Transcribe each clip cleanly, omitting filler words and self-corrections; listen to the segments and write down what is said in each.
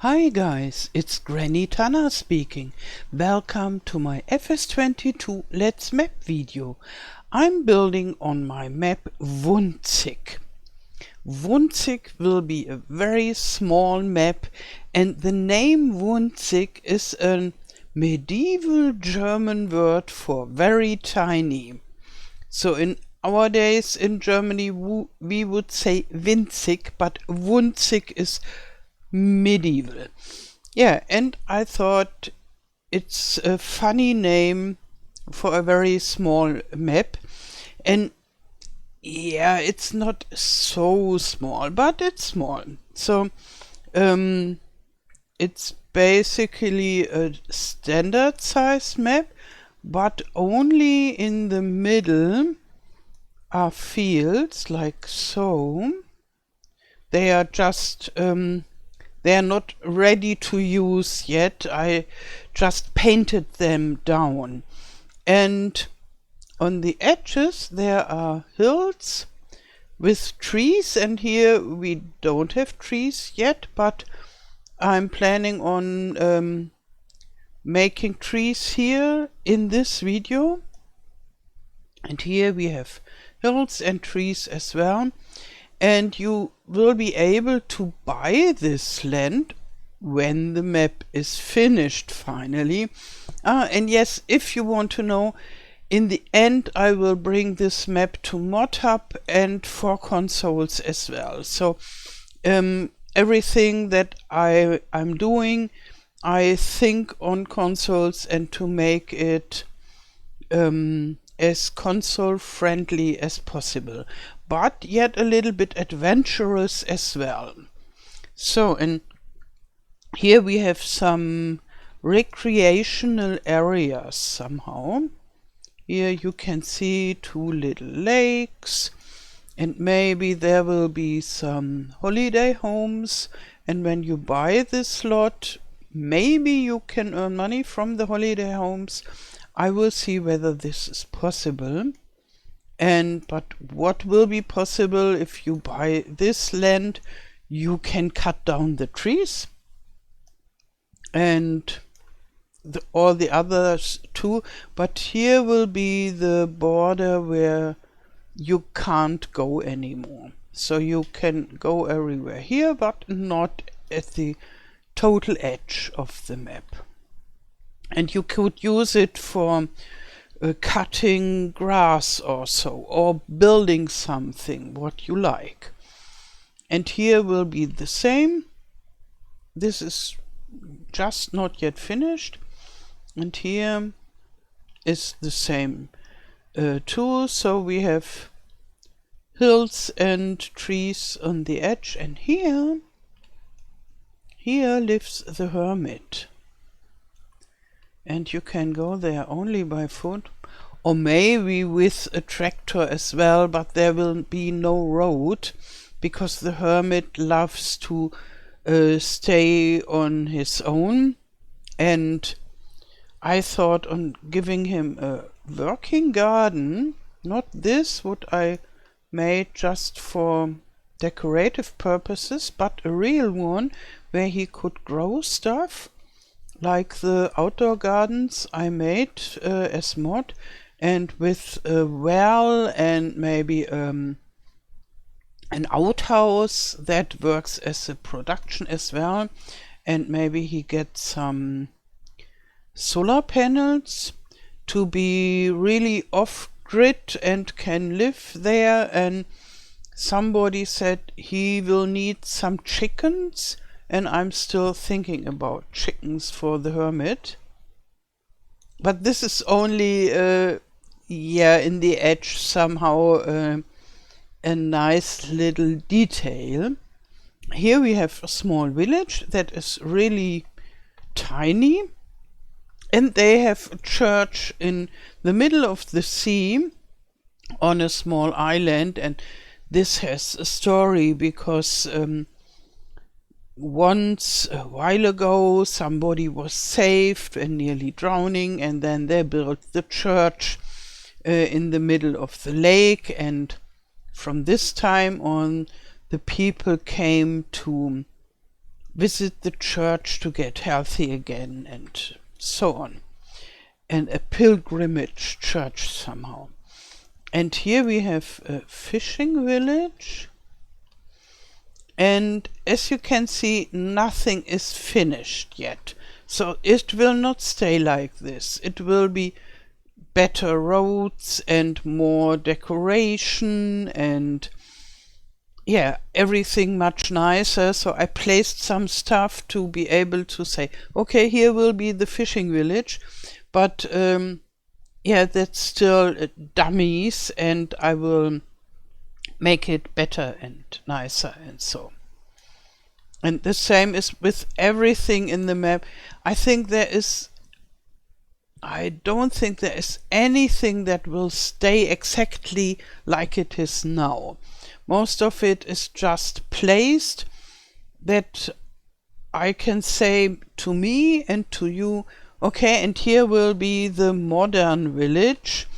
Hi guys, it's Granny Tana speaking. Welcome to my FS22 Let's Map video. I'm building on my map Wunzig. Wunzig will be a very small map, and the name Wunzig is a medieval German word for very tiny. So in our days in Germany we would say winzig, but Wunzig is medieval. Yeah, and I thought it's a funny name for a very small map. And yeah, it's not so small, but it's small. So it's basically a standard size map, but only in the middle are fields like so. They are just they are not ready to use yet. I just painted them down. And on the edges there are hills with trees, and here we don't have trees yet, but I'm planning on making trees here in this video. And here we have hills and trees as well. And you will be able to buy this land when the map is finished finally. And yes, if you want to know, in the end I will bring this map to ModHub and for consoles as well. So everything that I'm doing, I think on consoles and to make it as console friendly as possible, but yet a little bit adventurous as well. So, and here we have some recreational areas somehow. Here you can see two little lakes, and maybe there will be some holiday homes, and when you buy this lot, maybe you can earn money from the holiday homes. I will see whether this is possible. But what will be possible if you buy this land? You can cut down the trees and all the others too, but here will be the border where you can't go anymore. So you can go everywhere here, but not at the total edge of the map. And you could use it for cutting grass or so, or building something what you like. And here will be the same. This is just not yet finished, and here is the same too. So we have hills and trees on the edge, and here lives the hermit. And you can go there only by foot, or maybe with a tractor as well, but there will be no road, because the hermit loves to stay on his own. And I thought on giving him a working garden, not this, what I made just for decorative purposes, but a real one where he could grow stuff, like the outdoor gardens I made as mod, and with a well and maybe an outhouse that works as a production as well. And maybe he gets some solar panels to be really off-grid and can live there. And somebody said he will need some chickens, and I'm still thinking about chickens for the hermit. But this is only, in the edge somehow, a nice little detail. Here we have a small village that is really tiny, and they have a church in the middle of the sea on a small island. And this has a story, because once a while ago somebody was saved and nearly drowning, and then they built the church in the middle of the lake. And from this time on, the people came to visit the church to get healthy again, and so on. And a pilgrimage church somehow. And here we have a fishing village. And as you can see, nothing is finished yet. So it will not stay like this. It will be better roads and more decoration and yeah, everything much nicer. So I placed some stuff to be able to say, okay, here will be the fishing village. But yeah, that's still dummies, and I will make it better and nicer and so. And the same is with everything in the map. I don't think there is anything that will stay exactly like it is now. Most of it is just placed that I can say to me and to you, okay, and here will be the modern village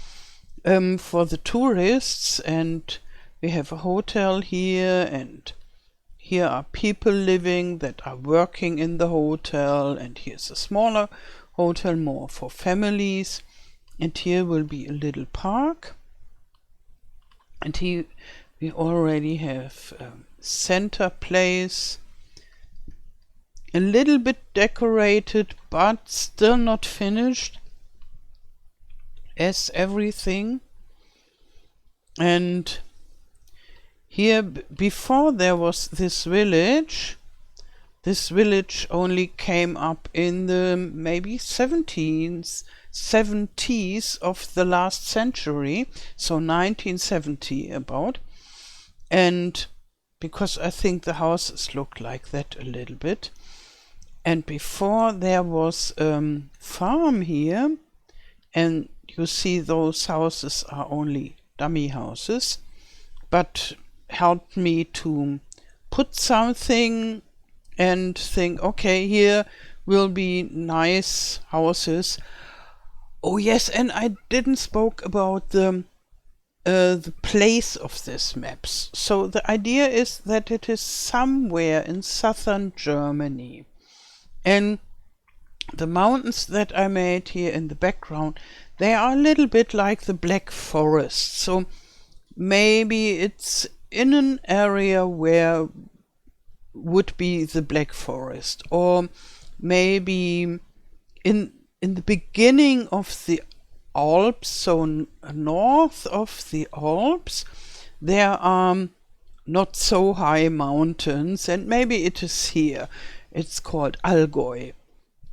for the tourists, and we have a hotel here, and here are people living that are working in the hotel, and here's a smaller hotel more for families, and here will be a little park, and here we already have center place, a little bit decorated but still not finished as everything. And here before there was this village only came up in the maybe 70s of the last century, so 1970 about. And because I think the houses look like that a little bit. And before there was a farm here, and you see those houses are only dummy houses, but helped me to put something and think, okay, here will be nice houses. Oh yes, and I didn't spoke about the place of this maps. So the idea is that it is somewhere in southern Germany. And the mountains that I made here in the background, they are a little bit like the Black Forest. So maybe it's in an area where would be the Black Forest, or maybe in the beginning of the Alps, so north of the Alps, there are not so high mountains, and maybe it is here. It's called Allgäu.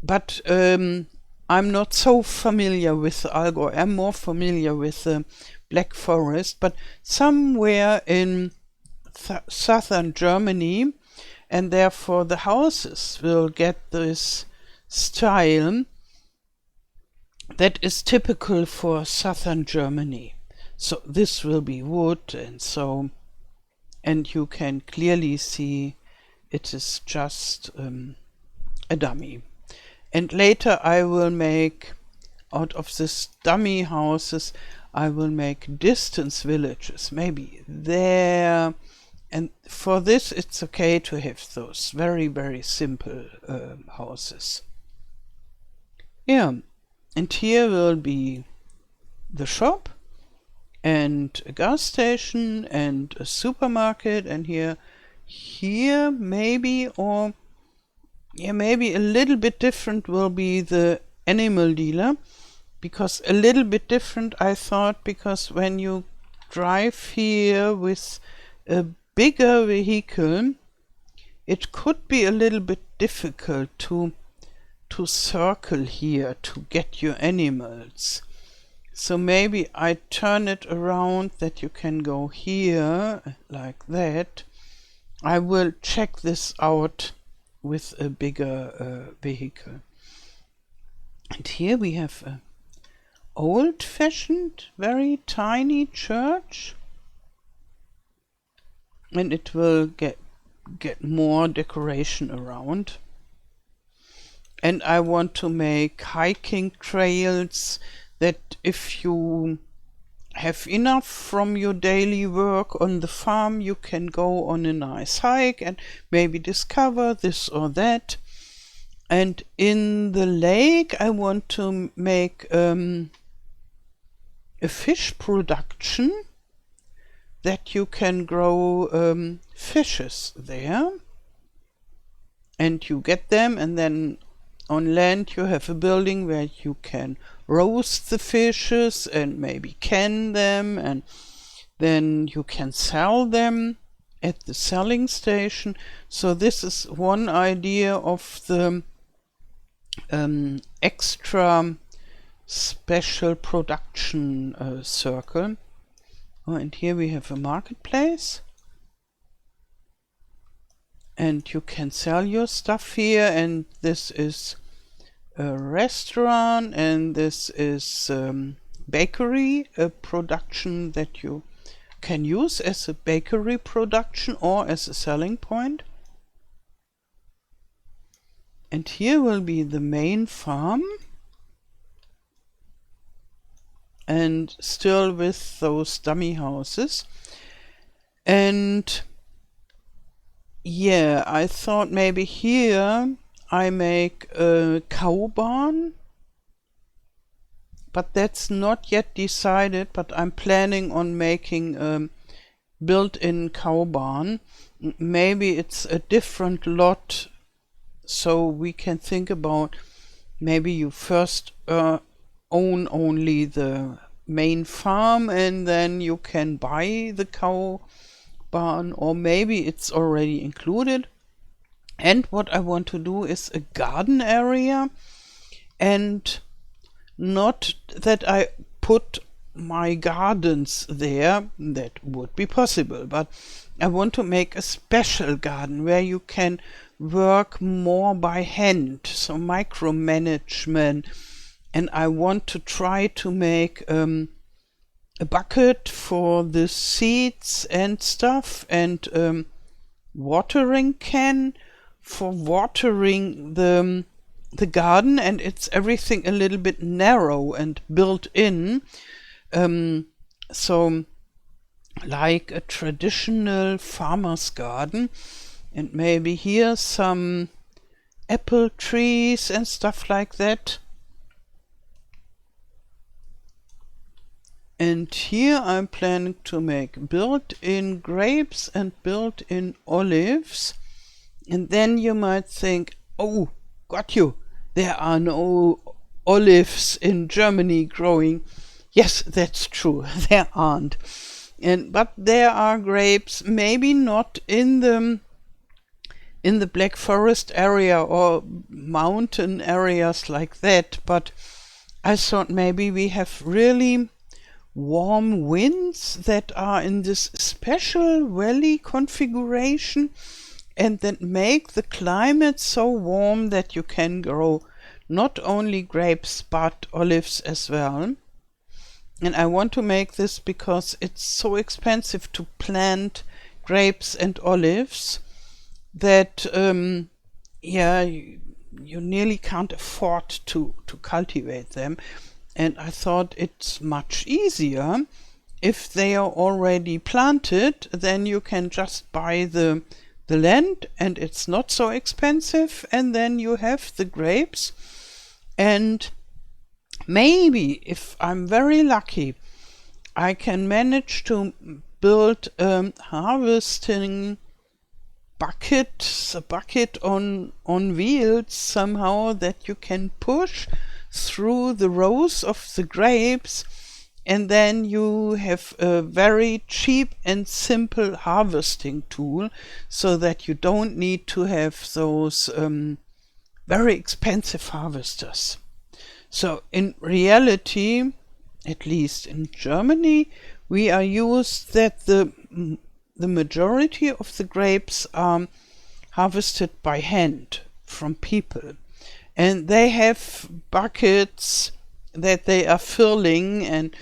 But I'm not so familiar with Allgäu. I'm more familiar with the Black Forest, but somewhere in southern Germany, and therefore the houses will get this style that is typical for southern Germany. So this will be wood and so, and you can clearly see it is just a dummy. And later I will make, out of this dummy houses, I will make distance villages, maybe there. And for this it's okay to have those very, very simple houses. Yeah, and here will be the shop and a gas station and a supermarket, and here maybe, or yeah, maybe a little bit different will be the animal dealer, because a little bit different I thought, because when you drive here with a bigger vehicle, it could be a little bit difficult to circle here to get your animals. So maybe I turn it around that you can go here like that. I will check this out with a bigger vehicle. And here we have a old-fashioned, very tiny church, and it will get more decoration around. And I want to make hiking trails that if you have enough from your daily work on the farm, you can go on a nice hike and maybe discover this or that. And in the lake I want to make a fish production, that you can grow fishes there, and you get them, and then on land you have a building where you can roast the fishes and maybe can them, and then you can sell them at the selling station. So this is one idea of the extra special production circle. Oh, and here we have a marketplace, and you can sell your stuff here, and this is a restaurant, and this is bakery, a production that you can use as a bakery production or as a selling point. And here will be the main farm, and still with those dummy houses. And yeah, I thought maybe here I make a cow barn, but that's not yet decided, but I'm planning on making a built-in cow barn. Maybe it's a different lot, so we can think about maybe you first own only the main farm and then you can buy the cow barn, or maybe it's already included. And what I want to do is a garden area, and not that I put my gardens there, that would be possible, but I want to make a special garden where you can work more by hand, so micromanagement. And I want to try to make a bucket for the seeds and stuff, and watering can for watering the garden, and it's everything a little bit narrow and built in, so like a traditional farmer's garden. And maybe here some apple trees and stuff like that. And here I'm planning to make built-in grapes and built-in olives. And then you might think, oh, got you, there are no olives in Germany growing. Yes, that's true, there aren't. But there are grapes, maybe not in the Black Forest area or mountain areas like that, but I thought maybe we have really warm winds that are in this special valley configuration, and that make the climate so warm that you can grow not only grapes but olives as well. And I want to make this because it's so expensive to plant grapes and olives that you nearly can't afford to cultivate them. And I thought it's much easier if they are already planted, then you can just buy the land and it's not so expensive, and then you have the grapes. And maybe if I'm very lucky, I can manage to build a harvesting bucket, a bucket on wheels somehow, that you can push through the rows of the grapes, and then you have a very cheap and simple harvesting tool, so that you don't need to have those very expensive harvesters. So in reality, at least in Germany, we are used that the majority of the grapes are harvested by hand from people. And they have buckets that they are filling, and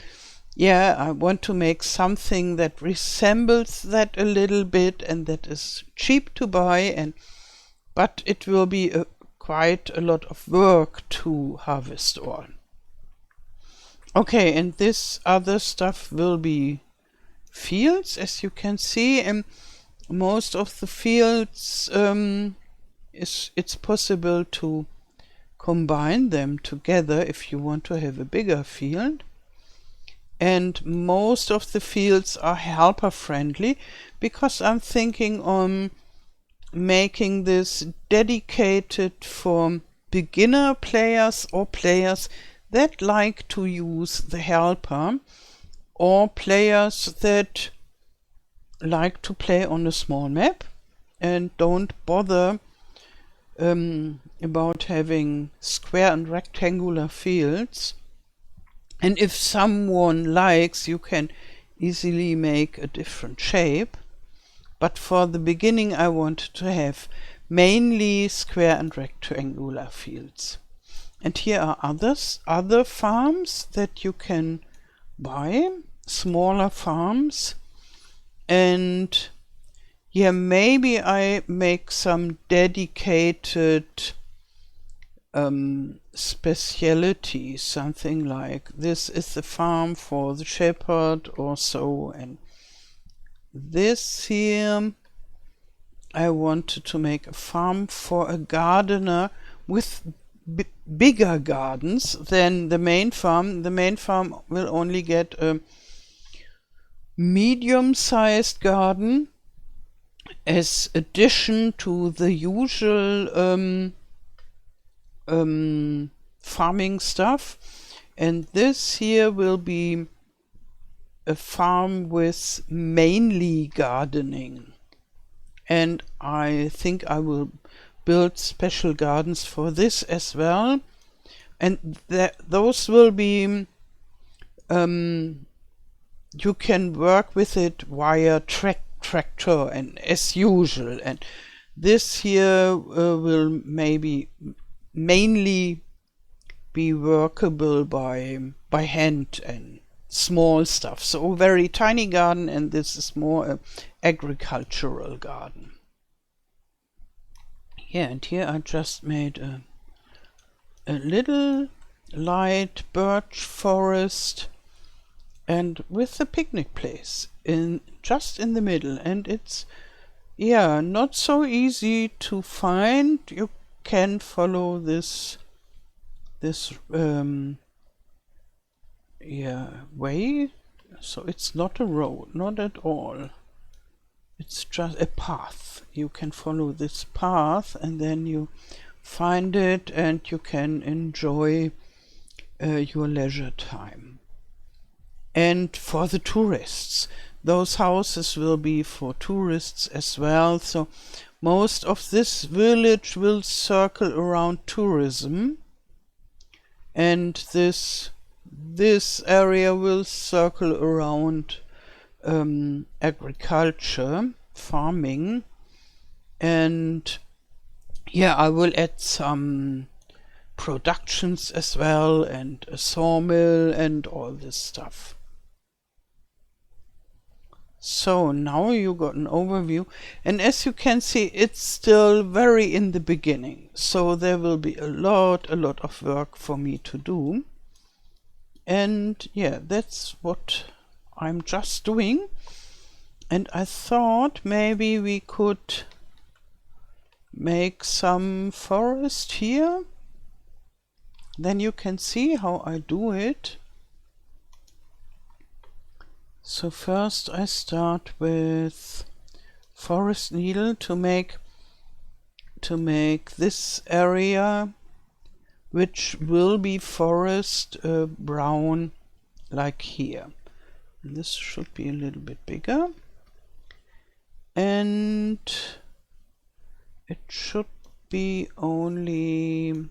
yeah, I want to make something that resembles that a little bit and that is cheap to buy, but it will be quite a lot of work to harvest all. Okay, and this other stuff will be fields, as you can see, and most of the fields it's possible to combine them together if you want to have a bigger field. And most of the fields are helper friendly because I'm thinking on making this dedicated for beginner players or players that like to use the helper, or players that like to play on a small map and don't bother about having square and rectangular fields. And if someone likes, you can easily make a different shape. But for the beginning, I want to have mainly square and rectangular fields. And here are other farms that you can buy, smaller farms. And yeah, maybe I make some dedicated speciality, something like this is the farm for the shepherd or so, and this here I wanted to make a farm for a gardener with bigger gardens than the main farm. The main farm will only get a medium-sized garden as addition to the usual farming stuff, and this here will be a farm with mainly gardening, and I think I will build special gardens for this as well, and those will be you can work with it via tractor and as usual, and this here will maybe mainly be workable by hand and small stuff. So a very tiny garden, and this is more a agricultural garden. Yeah, and here I just made a little light birch forest, and with the picnic place just in the middle, and it's not so easy to find. You can follow this way, so it's not a road, not at all, it's just a path. You can follow this path and then you find it and you can enjoy your leisure time. And for the tourists, those houses will be for tourists as well, so most of this village will circle around tourism, and this area will circle around agriculture, farming, and I will add some productions as well, and a sawmill and all this stuff. So now you got an overview, and as you can see, it's still very in the beginning, so there will be a lot of work for me to do. And that's what I'm just doing. And I thought maybe we could make some forest here. Then you can see how I do it. So first I start with forest needle to make this area, which will be forest, brown, like here. And this should be a little bit bigger, and it should be only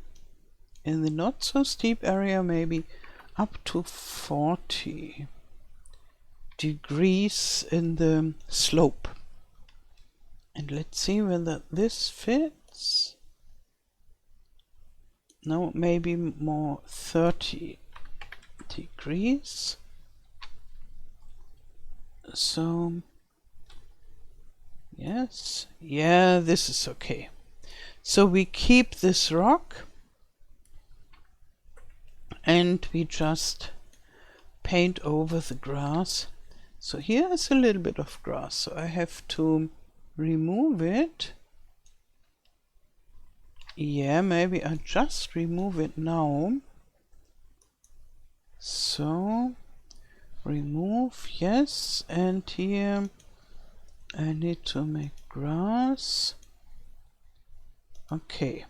in the not so steep area, maybe up to 40 degrees in the slope. And let's see whether this fits. No, maybe more 30 degrees. So yes, this is okay. So we keep this rock and we just paint over the grass. So here is a little bit of grass, so I have to remove it. Yeah, maybe I just remove it now. So remove, yes, and here I need to make grass. Okay,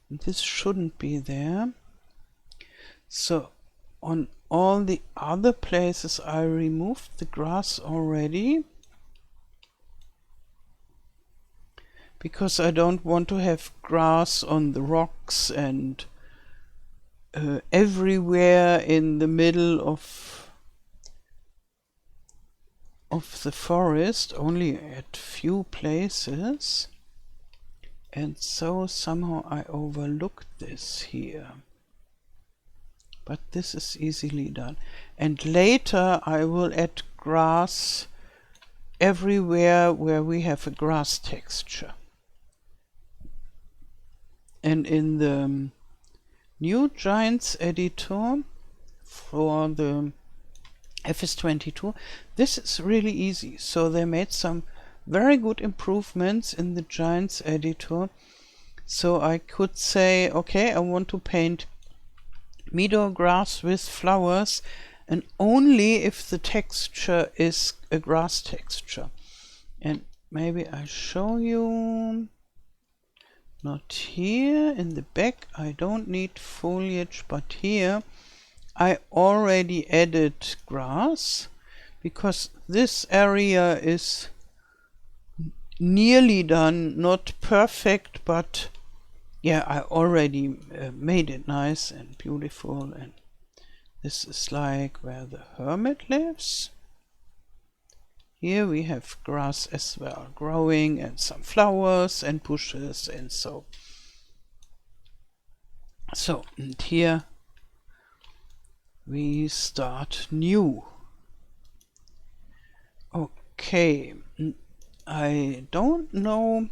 this shouldn't be there. So on all the other places I removed the grass already, because I don't want to have grass on the rocks and everywhere in the middle of the forest, only at few places. And so somehow I overlooked this here. But this is easily done. And later I will add grass everywhere where we have a grass texture. And in the new Giants editor for the FS22, this is really easy. So they made some very good improvements in the Giants editor. So I could say, okay, I want to paint meadow grass with flowers, and only if the texture is a grass texture. And maybe I show you, not here in the back, I don't need foliage, but here I already added grass, because this area is nearly done, not perfect, but yeah, I already made it nice and beautiful. And this is like where the hermit lives. Here we have grass as well growing, and some flowers and bushes, and so. And here we start new. Okay, I don't know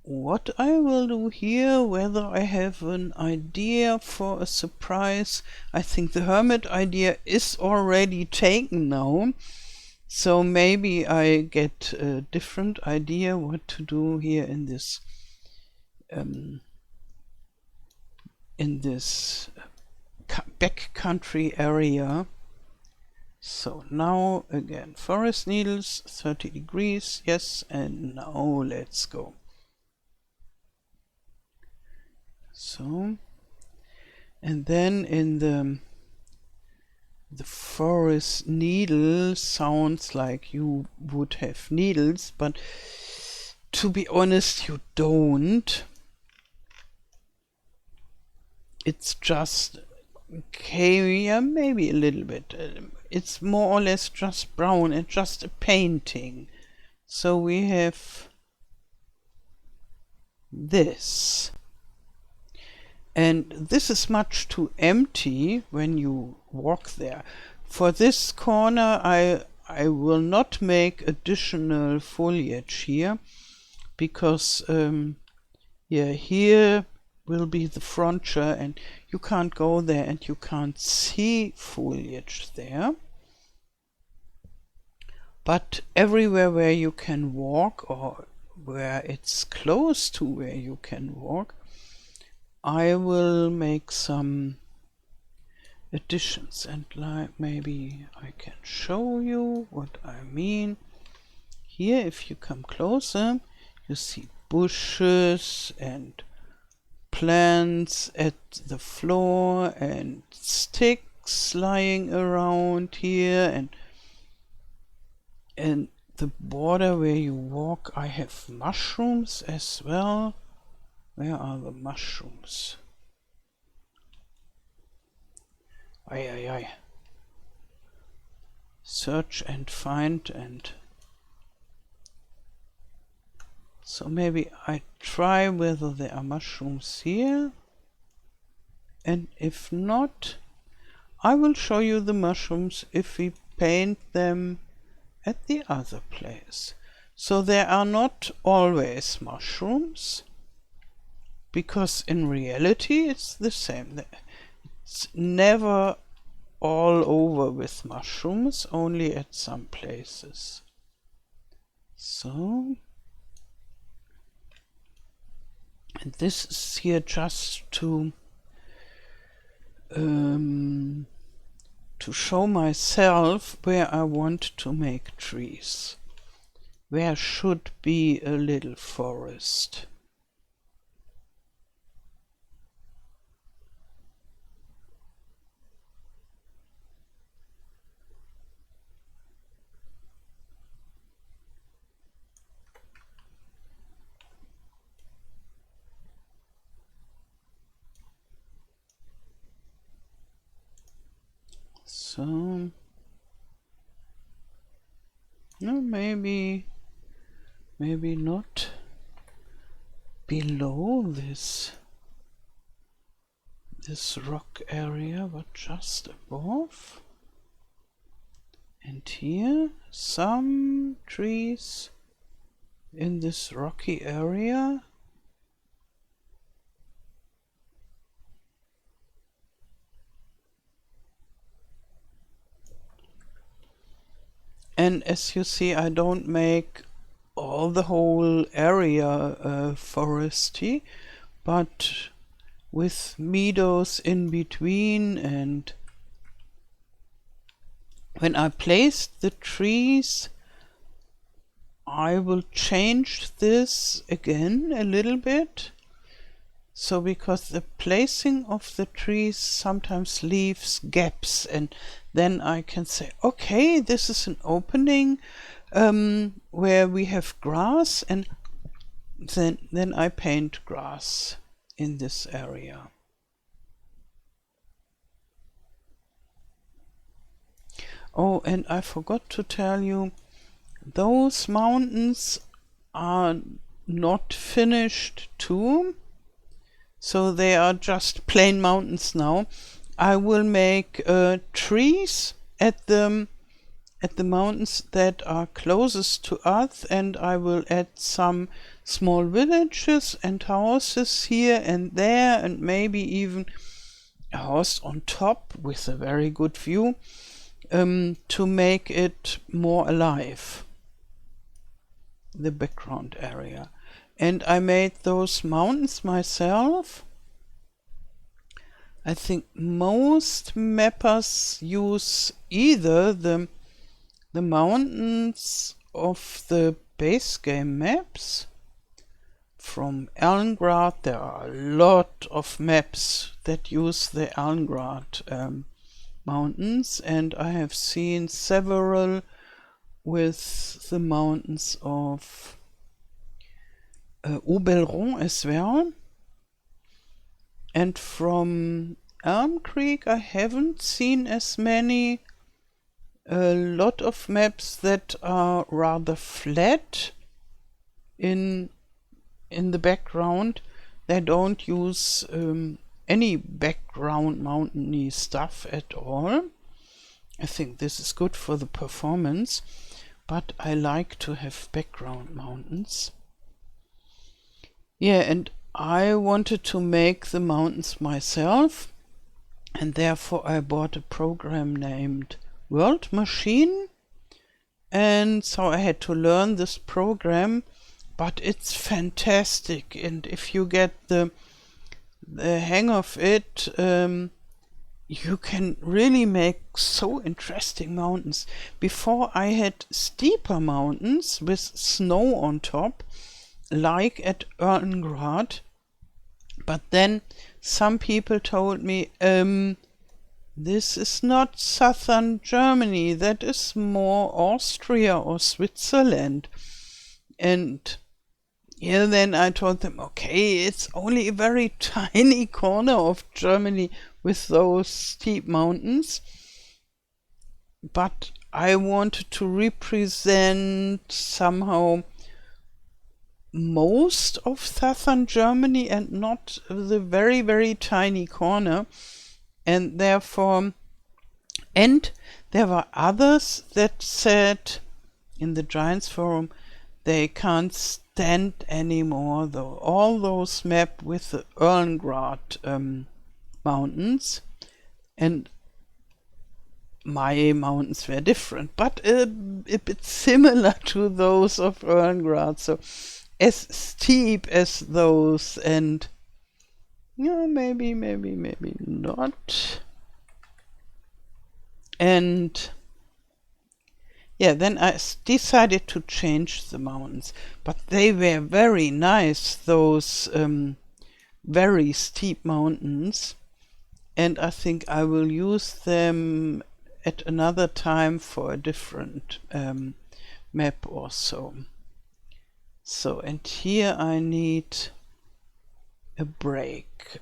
what I will do here, whether I have an idea for a surprise. I think the hermit idea is already taken now, so maybe I get a different idea what to do here in this backcountry area. So now again, forest needles, 30 degrees, yes, and now let's go. So, and then in the forest needle sounds like you would have needles, but to be honest, you don't. It's just, okay, yeah, maybe a little bit. It's more or less just brown and just a painting. So we have this. And this is much too empty when you walk there. For this corner I will not make additional foliage here, because yeah, here will be the frontier and you can't go there and you can't see foliage there. But everywhere where you can walk, or where it's close to where you can walk, I will make some additions, and like maybe I can show you what I mean. Here, if you come closer, you see bushes and plants at the floor and sticks lying around here, and the border where you walk, I have mushrooms as well. Where are the mushrooms? Aye. Search and find, and so maybe I try whether there are mushrooms here, and if not, I will show you the mushrooms if we paint them at the other place. So there are not always mushrooms, because in reality it's the same. It's never all over with mushrooms, only at some places. So, and this is here just to show myself where I want to make trees. Where should be a little forest. So, no, maybe not below this rock area, but just above. And here some trees in this rocky area. And as you see, I don't make all the whole area foresty, but with meadows in between. And when I place the trees, I will change this again a little bit. So because the placing of the trees sometimes leaves gaps, and then I can say, okay, this is an opening where we have grass, and then I paint grass in this area. Oh, and I forgot to tell you, those mountains are not finished too. So they are just plain mountains now. I will make trees at the mountains that are closest to us, and I will add some small villages and houses here and there, and maybe even a house on top with a very good view, to make it more alive, the background area. And I made those mountains myself. I think most mappers use either the mountains of the base game maps. From Erlengrad, there are a lot of maps that use the Erlengrad mountains, and I have seen several with the mountains of Oberon as well. And from Elm Creek I haven't seen as many. A lot of maps that are rather flat in the background. They don't use any background mountainy stuff at all. I think this is good for the performance, but I like to have background mountains. Yeah, and I wanted to make the mountains myself, and therefore I bought a program named World Machine, and so I had to learn this program, but it's fantastic, and if you get the hang of it, you can really make so interesting mountains. Before I had steeper mountains with snow on top, like at Erlengrad, but then some people told me, this is not southern Germany, that is more Austria or Switzerland. And yeah, then I told them, okay, it's only a very tiny corner of Germany with those steep mountains, but I wanted to represent somehow most of southern Germany and not the very, very tiny corner. And therefore, and there were others that said in the Giants Forum they can't stand anymore though all those maps with the Erlengrad mountains, and my mountains were different, but a bit similar to those of Erlengrad, so as steep as those, and yeah, maybe not. And yeah, then I decided to change the mountains, but they were very nice, those very steep mountains, and I think I will use them at another time for a different map or so. So, and here I need a breakthrough,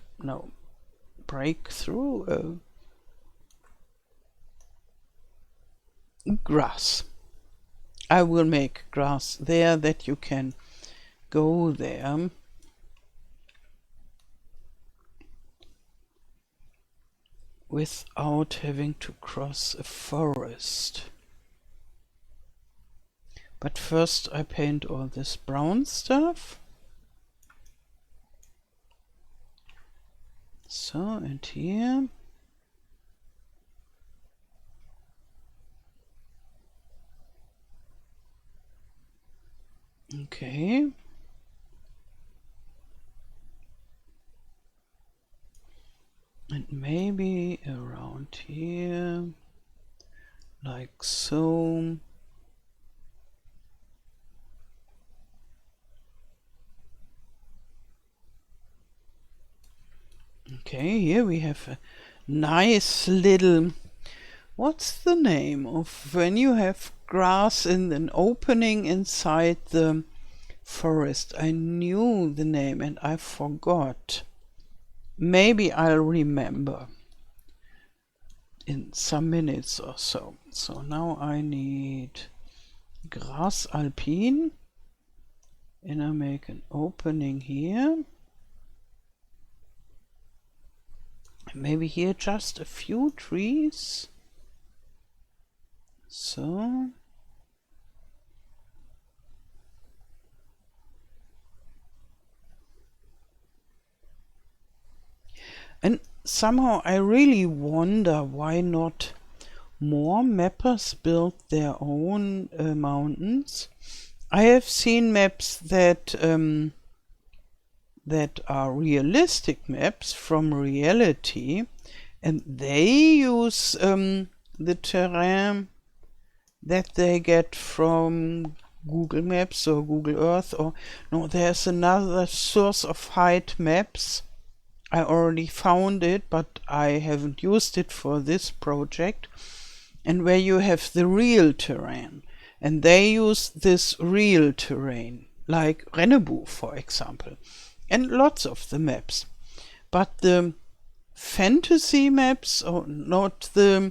grass. I will make grass there that you can go there. Without having to cross a forest. But first I paint all this brown stuff. So, and here. Okay. And maybe around here, like so. Okay, here we have a nice little, what's the name of when you have grass in an opening inside the forest? I knew the name and I forgot. Maybe I'll remember in some minutes or so. So now I need grass alpine, and I make an opening here. Maybe here just a few trees. So. And somehow I really wonder why not more mappers build their own mountains. I have seen maps that that are realistic maps from reality, and they use the terrain that they get from Google Maps or Google Earth, or no, there's another source of height maps. I already found it, but I haven't used it for this project, and where you have the real terrain, and they use this real terrain, like Rennebu, for example, and lots of the maps. But the fantasy maps, or not the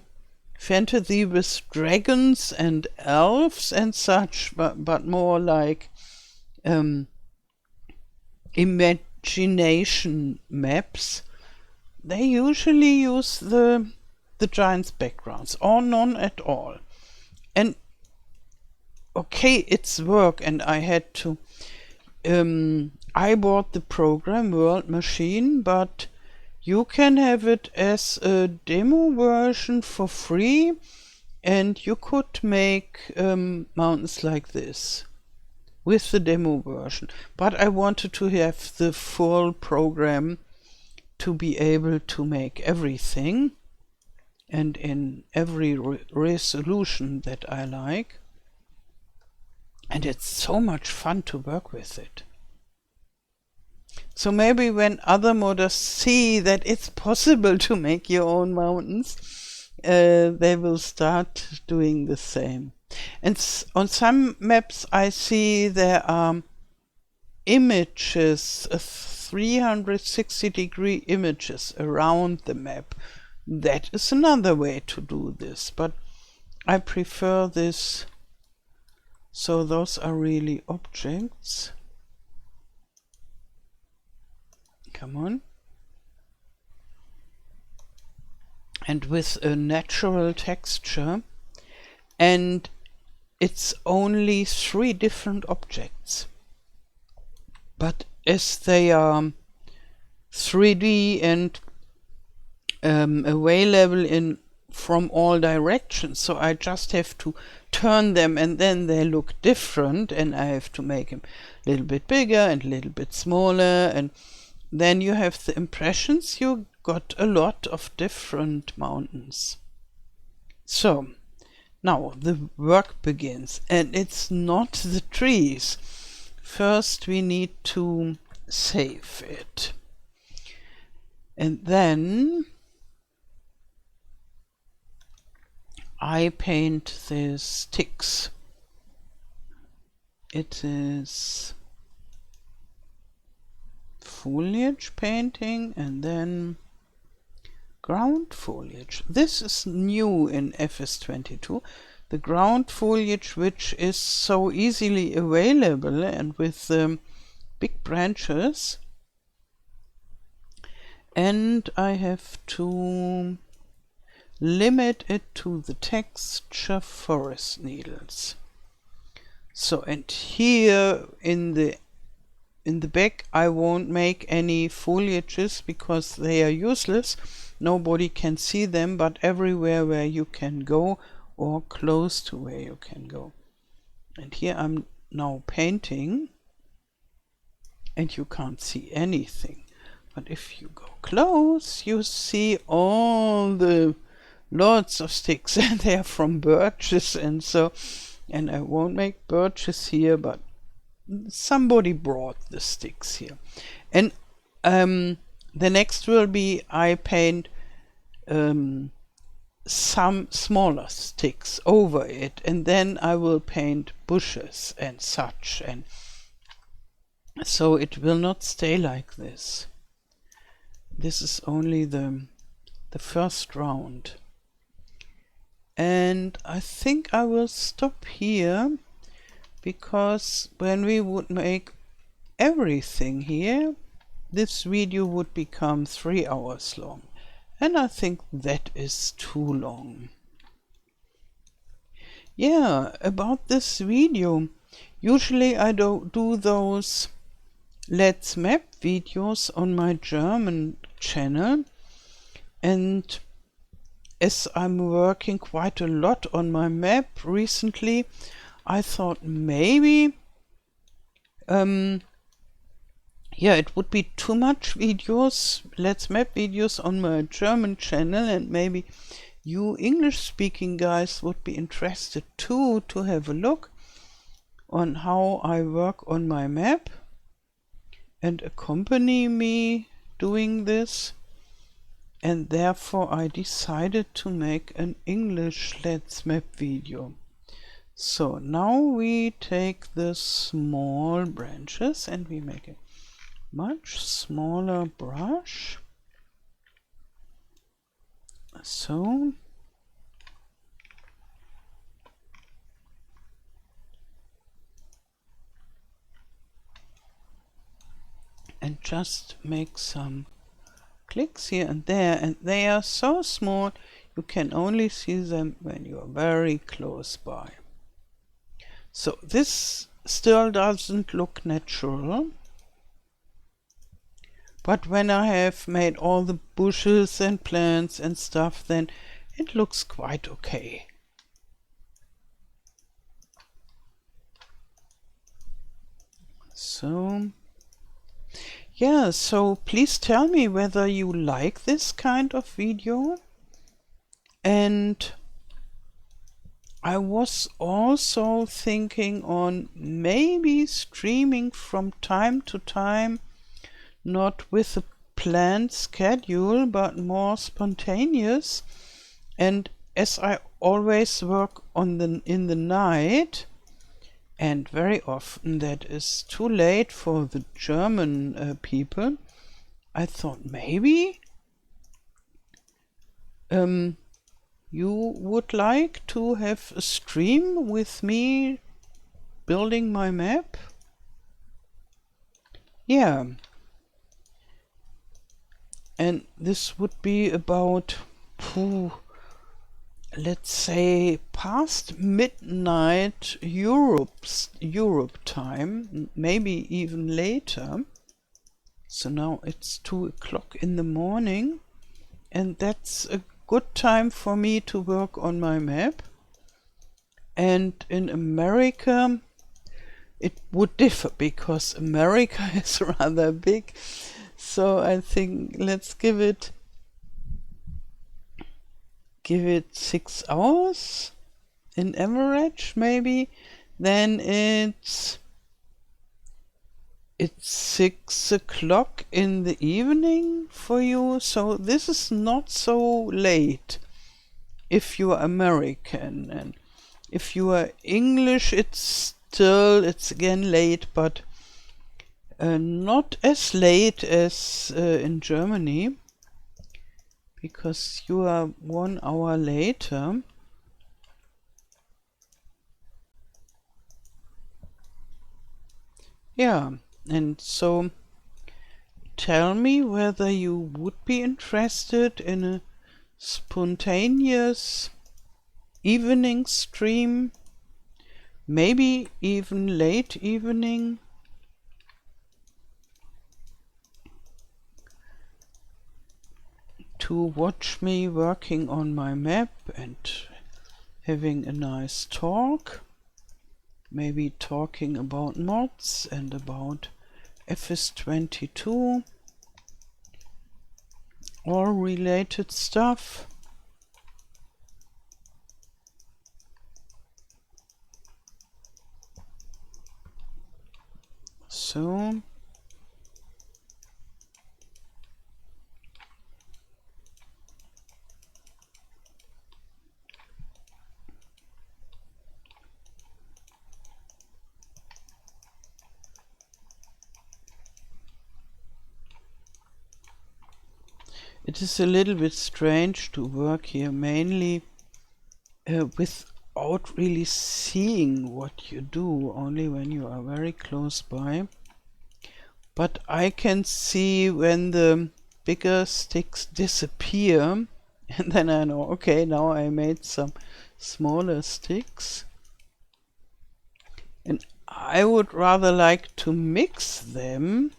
fantasy with dragons and elves and such, but more like imagination maps, they usually use the giants' backgrounds, or none at all. And okay, it's work, and I had to I bought the program World Machine, but you can have it as a demo version for free, and you could make mountains like this with the demo version. But I wanted to have the full program to be able to make everything, and in every resolution that I like. And it's so much fun to work with it. So maybe when other modders see that it's possible to make your own mountains, they will start doing the same. And on some maps I see there are images, 360-degree images around the map. That is another way to do this, but I prefer this. So those are really objects. Come on. And with a natural texture, and it's only 3 different objects. But as they are 3D and available in from all directions, so I just have to turn them and then they look different, and I have to make them a little bit bigger and a little bit smaller, and then you have the impressions you got a lot of different mountains. So now the work begins, and it's not the trees. First we need to save it, and then I paint the sticks. It is foliage painting and then ground foliage. This is new in FS22. The ground foliage, which is so easily available and with big branches. And I have to limit it to the texture forest needles. So, and here in the back I won't make any foliages because they are useless. Nobody can see them, but everywhere where you can go or close to where you can go. And here I'm now painting and you can't see anything. But if you go close, you see all the lots of sticks, and they are from birches, and so, and I won't make birches here, but somebody brought the sticks here. And the next will be I paint some smaller sticks over it, and then I will paint bushes and such, and so it will not stay like this. This is only the first round. And I think I will stop here, because when we would make everything here, this video would become 3 hours long. And I think that is too long. Yeah, about this video. Usually I don't do those Let's Map videos on my German channel, and as I'm working quite a lot on my map recently, I thought maybe it would be too much videos, Let's Map videos on my German channel, and maybe you English speaking guys would be interested too to have a look on how I work on my map and accompany me doing this. And therefore I decided to make an English Let's Map video. So now we take the small branches and we make a much smaller brush. So. And just make some clicks here and there, and they are so small you can only see them when you are very close by. So this still doesn't look natural, but when I have made all the bushes and plants and stuff, then it looks quite okay. So yeah, so please tell me whether you like this kind of video. And I was also thinking on maybe streaming from time to time, not with a planned schedule, but more spontaneous. And as I always work on in the night, and very often that is too late for the German people, I thought maybe you would like to have a stream with me building my map. Yeah. And this would be about, let's say, past midnight Europe time, maybe even later. So now it's 2 o'clock in the morning, and that's a good time for me to work on my map. And in America it would differ because America is rather big. So I think let's give it 6 hours in average, maybe. Then it's 6 o'clock in the evening for you, so this is not so late if you are American. And if you are English, it's again late, but not as late as in Germany, because you are 1 hour later. Yeah, and so tell me whether you would be interested in a spontaneous evening stream, maybe even late evening. To watch me working on my map and having a nice talk, maybe talking about mods and about FS22 or related stuff. So it is a little bit strange to work here mainly without really seeing what you do, only when you are very close by. But I can see when the bigger sticks disappear, and then I know, okay, now I made some smaller sticks. And I would rather like to mix them.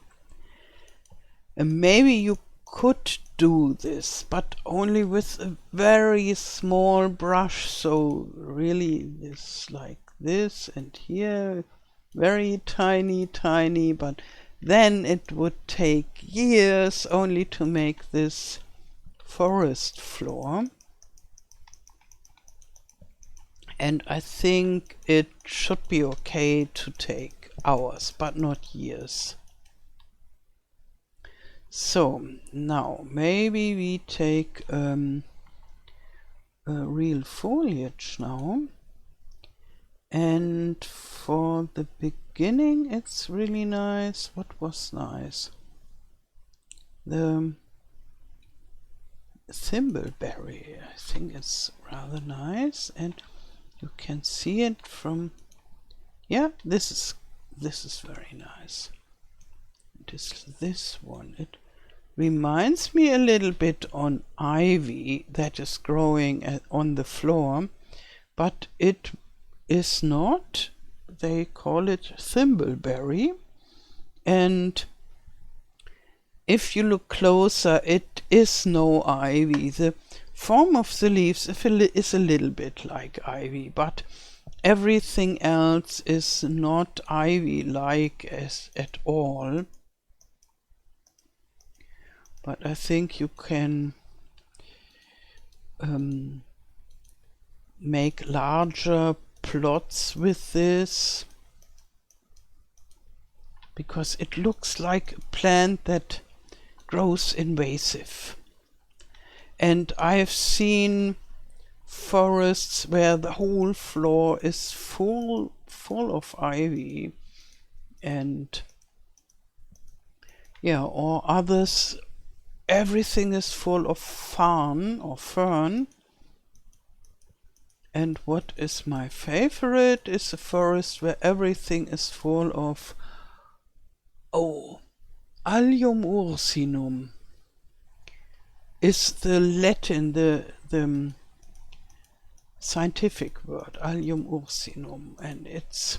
And maybe you could do this, but only with a very small brush. So really this like this, and here very tiny, but then it would take years only to make this forest floor. And I think it should be okay to take hours, but not years. So now maybe we take a real foliage now. And for the beginning, it's really nice. What was nice? The thimbleberry, I think it's rather nice, and you can see it from, yeah, this is very nice. It is this one. It reminds me a little bit on ivy that is growing on the floor, but it is not. They call it thimbleberry, and if you look closer, it is no ivy. The form of the leaves is a little bit like ivy, but everything else is not ivy-like at all. But I think you can make larger plots with this, because it looks like a plant that grows invasive. And I've seen forests where the whole floor is full of ivy, and yeah, or others everything is full of fern. And what is my favorite is a forest where everything is full of Allium ursinum is the Latin, the scientific word, Allium ursinum, and it's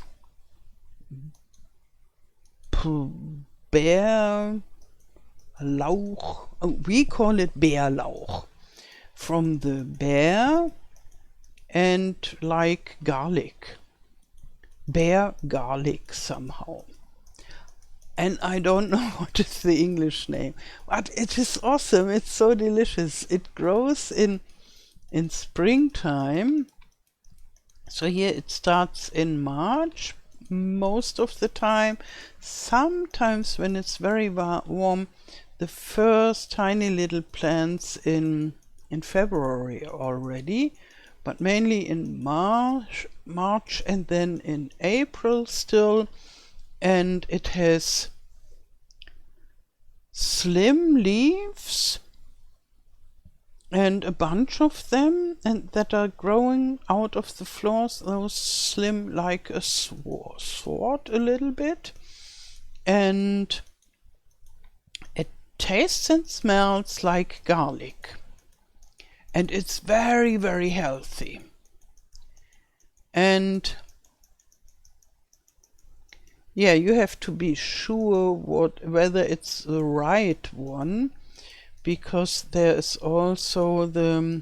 bare, Lauch. Oh, we call it Bärlauch. From the bear and like garlic. Bear garlic somehow. And I don't know what is the English name, but it is awesome. It's so delicious. It grows in springtime. So here it starts in March most of the time. Sometimes when it's very warm, the first tiny little plants in February already, but mainly in March and then in April still. And it has slim leaves and a bunch of them, and that are growing out of the floors, those slim like a sword a little bit. And it tastes and smells like garlic. And it's very, very healthy. And yeah, you have to be sure whether it's the right one, because there is also the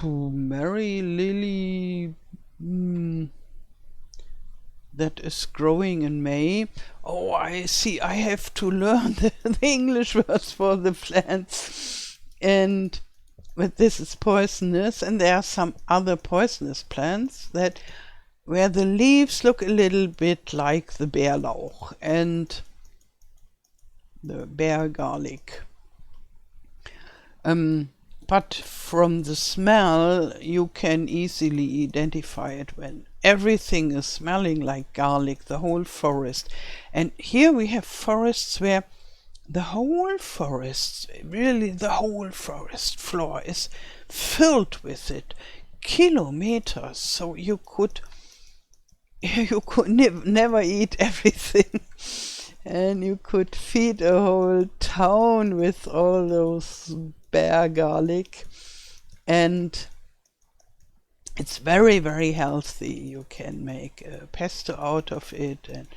Mary Lily that is growing in May. Oh, I see. I have to learn the English words for the plants. But this is poisonous, and there are some other poisonous plants where the leaves look a little bit like the Bärlauch and the bear garlic. But from the smell, you can easily identify it when everything is smelling like garlic, the whole forest. And here we have forests where the whole forest, really the whole forest floor is filled with it, kilometers. So you could never eat everything. And you could feed a whole town with all those bear garlic. And it's very, very healthy. You can make a pesto out of it. And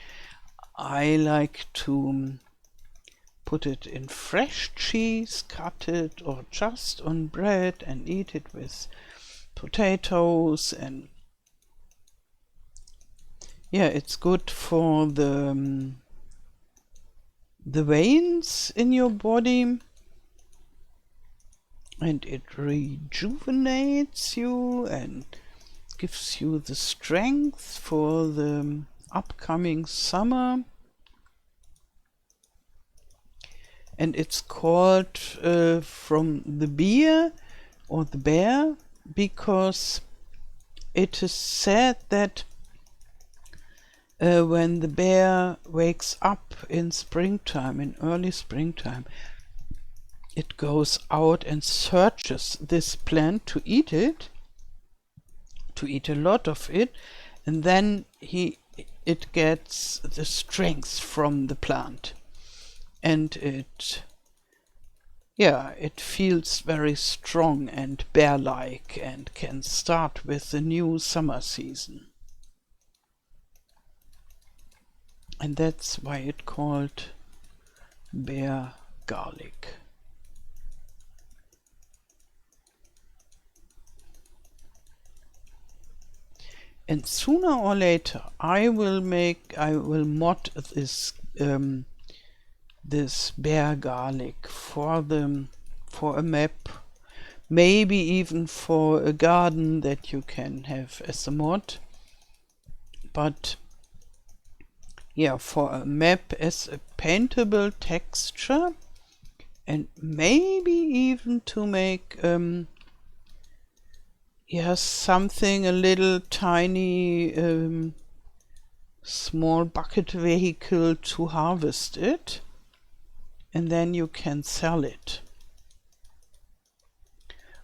I like to put it in fresh cheese, cut it, or just on bread and eat it with potatoes. And yeah, it's good for the veins in your body, and it rejuvenates you and gives you the strength for the upcoming summer. And it's called from the bear or the bear because it is said that when the bear wakes up in springtime, in early springtime, it goes out and searches this plant to eat it, to eat a lot of it, and then it gets the strength from the plant, and it feels very strong and bear-like and can start with the new summer season. And that's why it's called bear garlic. And sooner or later I will mod this bear garlic for a map, maybe even for a garden that you can have as a mod. But yeah, for a map as a paintable texture, and maybe even to make something, a little tiny small bucket vehicle to harvest it, and then you can sell it.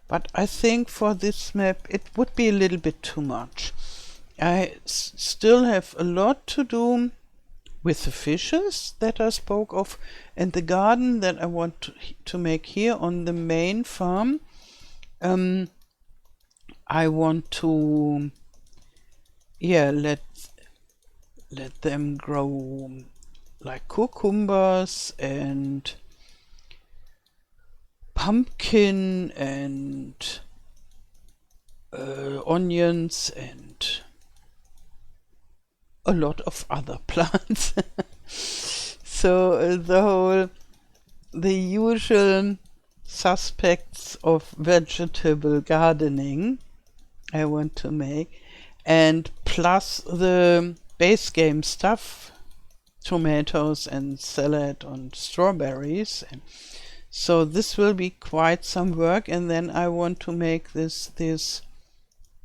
But I think for this map it would be a little bit too much. I still have a lot to do with the fishes that I spoke of and the garden that I want to make here on the main farm. I want to let them grow like cucumbers and pumpkin and onions and a lot of other plants. So the usual suspects of vegetable gardening I want to make, and plus the base game stuff, tomatoes and salad and strawberries. And so this will be quite some work, and then I want to make this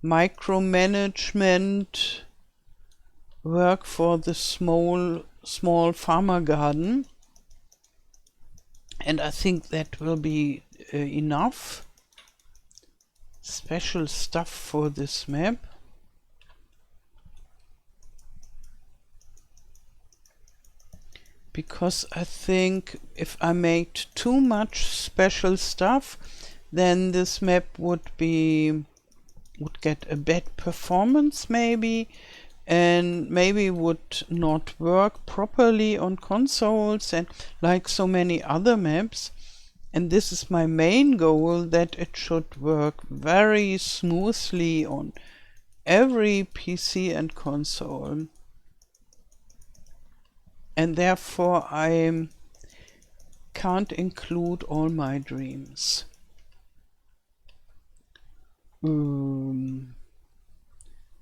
micromanagement work for the small farmer garden, and I think that will be enough special stuff for this map. Because I think if I made too much special stuff, then this map would get a bad performance maybe, and maybe would not work properly on consoles and like so many other maps. And this is my main goal, that it should work very smoothly on every PC and console. And therefore I can't include all my dreams.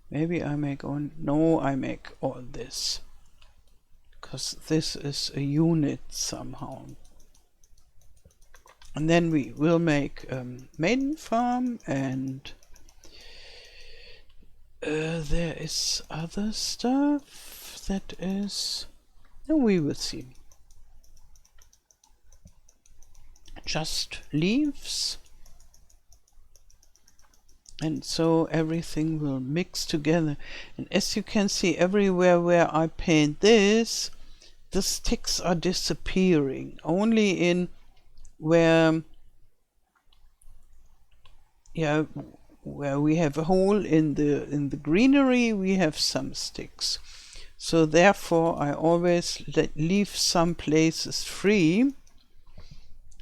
Maybe I make I make all this, because this is a unit somehow. And then we will make maiden farm, and there is other stuff that is, we will see. Just leaves. And so everything will mix together. And as you can see, everywhere where I paint this, the sticks are disappearing. Only in where we have a hole in the greenery, we have some sticks. So therefore I always leave some places free.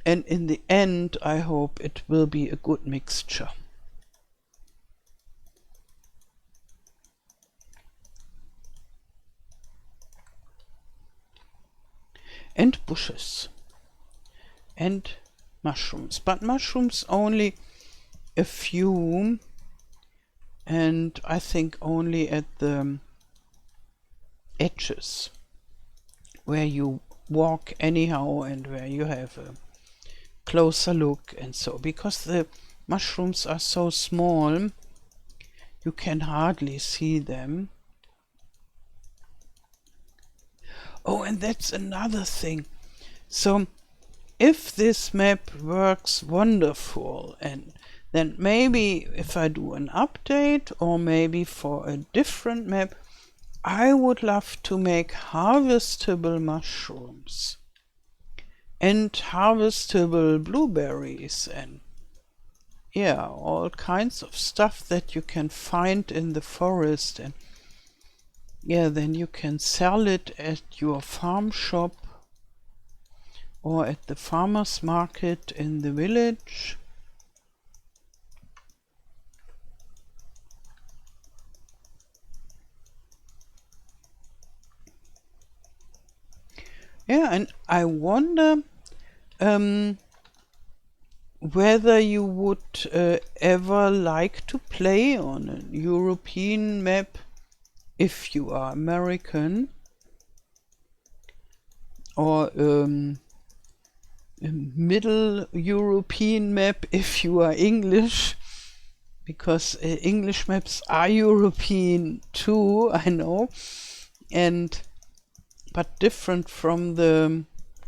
And in the end, I hope it will be a good mixture. And bushes and mushrooms, but mushrooms only a few, and I think only at the edges where you walk anyhow and where you have a closer look. And so because the mushrooms are so small, you can hardly see them. Oh, and that's another thing. So if this map works wonderful, and then maybe if I do an update, or maybe for a different map, I would love to make harvestable mushrooms and harvestable blueberries, and all kinds of stuff that you can find in the forest. And then you can sell it at your farm shop or at the farmer's market in the village. And I wonder whether you would ever like to play on a European map if you are American, or a middle European map if you are English, because English maps are European too, I know, but different from the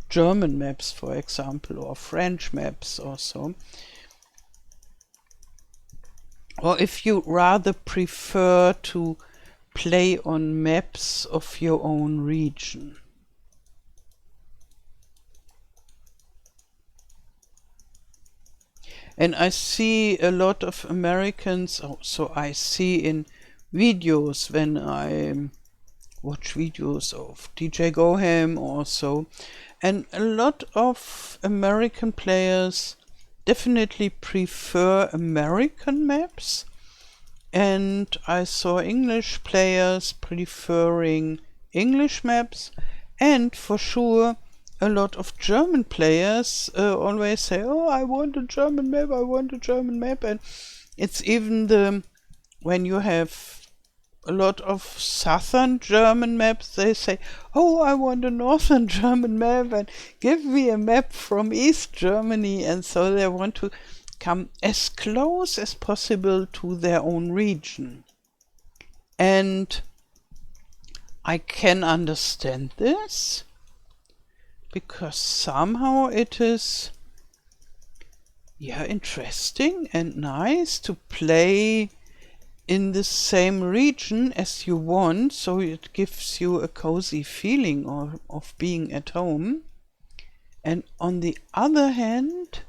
German maps, for example, or French maps or so. Or if you rather prefer to play on maps of your own region. And I see a lot of Americans, so I see in videos when I watch videos of DJ Goham also. And a lot of American players definitely prefer American maps. And I saw English players preferring English maps. And for sure, a lot of German players always say, oh, I want a German map, I want a German map. And it's even when you have a lot of southern German maps, they say, oh, I want a northern German map and give me a map from East Germany. And so they want to come as close as possible to their own region. And I can understand this, because somehow it is interesting and nice to play in the same region as you want, so it gives you a cozy feeling of being at home. And on the other hand,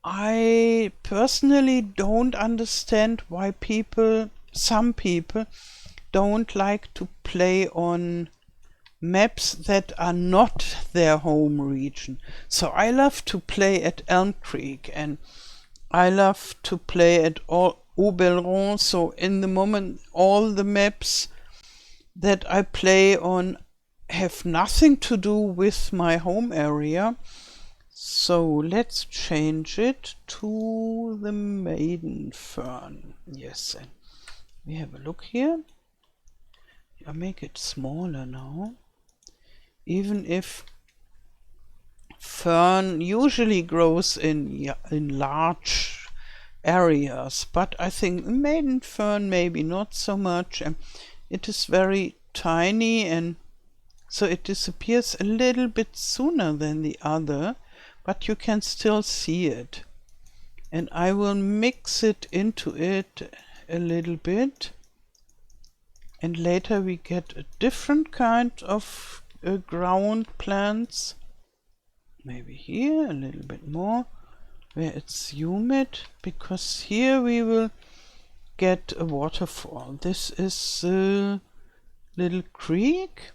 I personally don't understand why some people don't like to play on maps that are not their home region. So I love to play at Elm Creek, and I love to play at Oberon. So in the moment, all the maps that I play on have nothing to do with my home area. So let's change it to the Maiden Fern. Yes, and we have a look here. I make it smaller now. Even if fern usually grows in large areas, but I think maiden fern maybe not so much. And it is very tiny, and so it disappears a little bit sooner than the other, but you can still see it. And I will mix it into it a little bit, and later we get a different kind of ground plants. Maybe here a little bit more where it's humid, because here we will get a waterfall. This is a little creek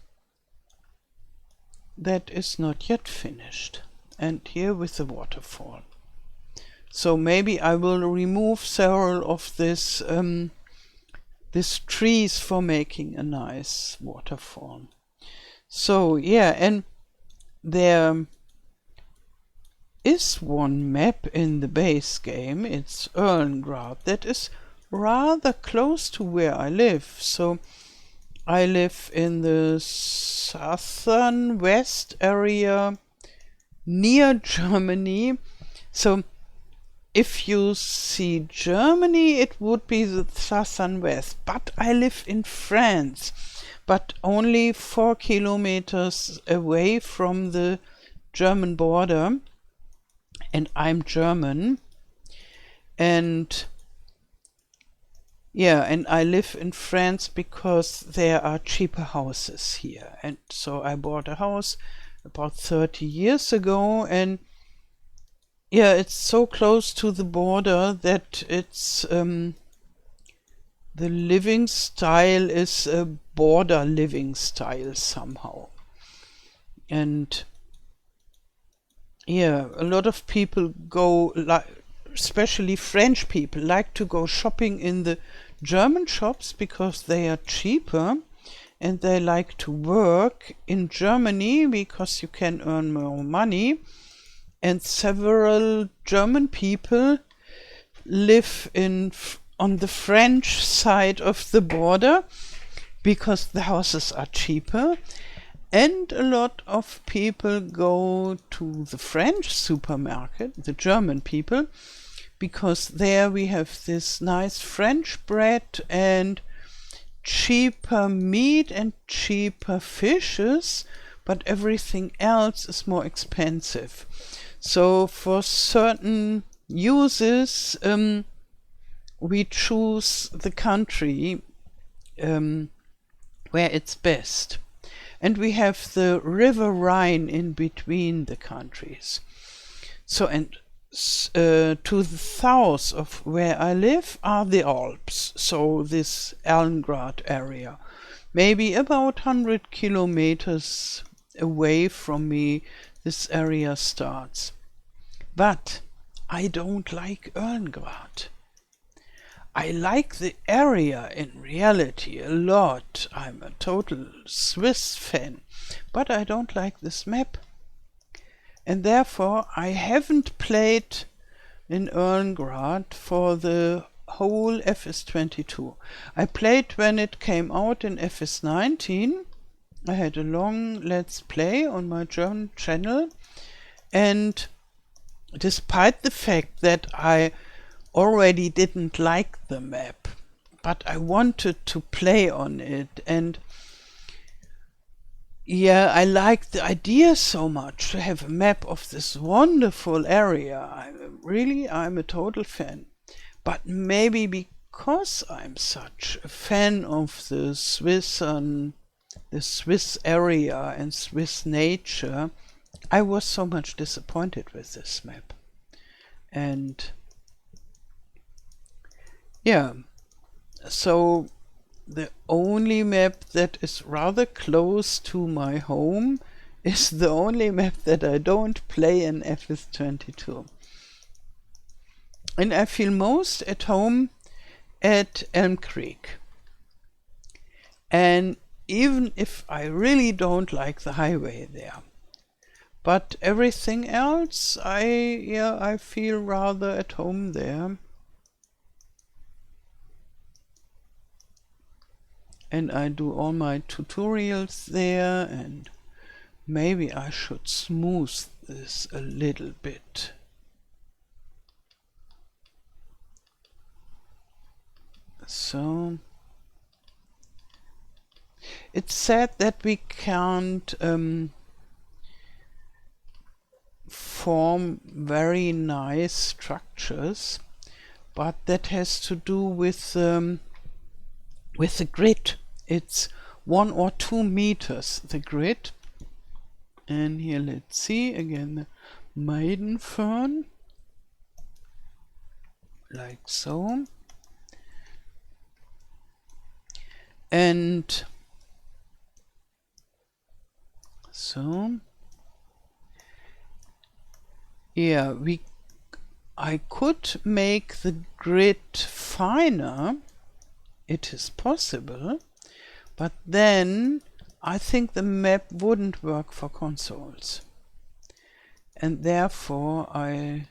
that is not yet finished, and here with the waterfall. So maybe I will remove several of these trees for making a nice waterfall. So yeah, and there is one map in the base game. It's Erlengrad. That is rather close to where I live. So I live in the southern west area near Germany. So if you see Germany, it would be the southern west. But I live in France, but only 4 kilometers away from the German border. And I'm German. And yeah, and I live in France because there are cheaper houses here. And so I bought a house about 30 years ago, and yeah, it's so close to the border that it's the living style is a border living style somehow. And yeah, a lot of people go, especially French people, like to go shopping in the German shops because they are cheaper, and they like to work in Germany because you can earn more money. And several German people live on the French side of the border because the houses are cheaper. And a lot of people go to the French supermarket, the German people, because there we have this nice French bread and cheaper meat and cheaper fishes, but everything else is more expensive. So for certain uses, we choose the country where it's best. And we have the River Rhine in between the countries. So, and to the south of where I live are the Alps, so this Erlengrad area. maybe about 100 kilometers away from me this area starts. But I don't like Örngrad. I like the area in reality a lot. I'm a total Swiss fan, but I don't like this map. And therefore I haven't played in Örngrad for the whole FS22. I played when it came out in FS19. I had a long let's play on my German channel, and despite the fact that I already didn't like the map, but I wanted to play on it, and yeah, I like the idea so much to have a map of this wonderful area. I'm a total fan. But maybe because I'm such a fan of the Swiss area and Swiss nature, I was so much disappointed with this map. And yeah, so the only map that is rather close to my home is the only map that I don't play in FS22. And I feel most at home at Elm Creek. And even if I really don't like the highway there, but everything else, I feel rather at home there. And I do all my tutorials there, and maybe I should smooth this a little bit. So it's said that we can't form very nice structures, but that has to do with the grid. It's 1 or 2 meters, the grid. And here, let's see again the maiden fern, like so. And so, yeah, I could make the grid finer. It is possible, but then I think the map wouldn't work for consoles. And therefore I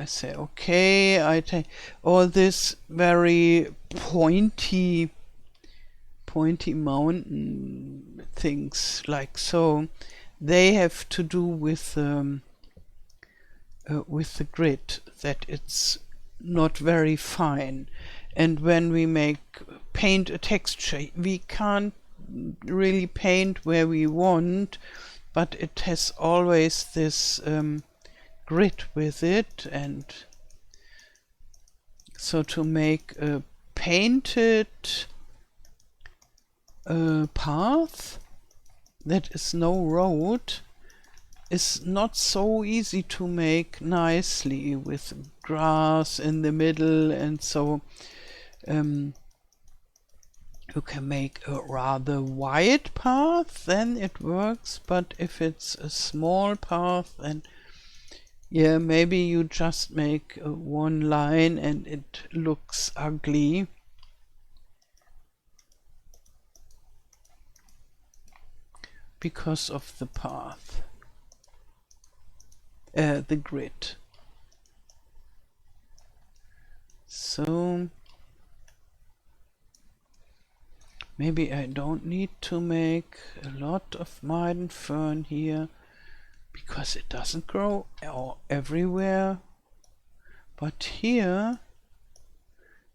say, okay, I take all this very pointy mountain things like so. They have to do with the grid, that it's not very fine. And when we paint a texture, we can't really paint where we want, but it has always this grid with it. And so to make a painted path that is no road is not so easy to make nicely with grass in the middle, and so you can make a rather wide path, then it works. But if it's a small path, then yeah, maybe you just make one line and it looks ugly. Because of the path, the grid. So maybe I don't need to make a lot of maiden fern here, because it doesn't grow everywhere. But here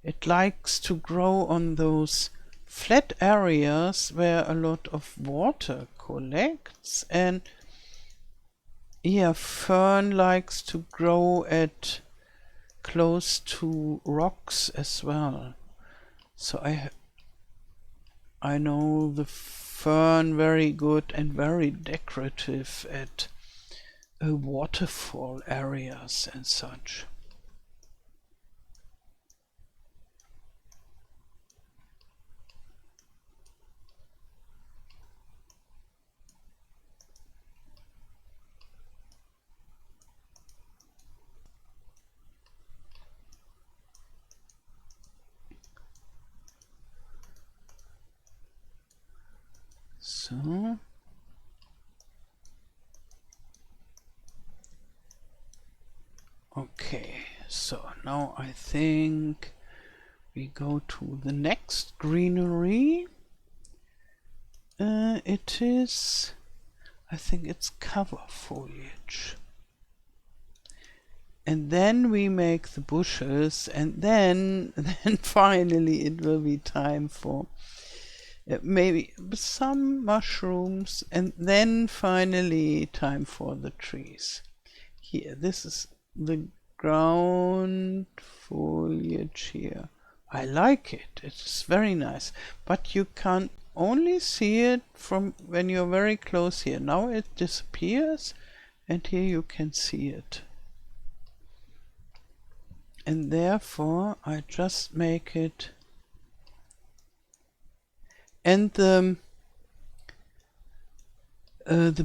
it likes to grow on those flat areas where a lot of water collects. And yeah, fern likes to grow at close to rocks as well. So I know the fern very good and very decorative at waterfall areas and such. So. Okay, so now I think we go to the next greenery. It is, I think it's cover foliage. And then we make the bushes, and then finally it will be time for maybe some mushrooms, and then finally time for the trees. Here, this is the ground foliage here. I like it. It's very nice, but you can only see it from when you're very close here. Now it disappears, and here you can see it. And therefore I just make it, and the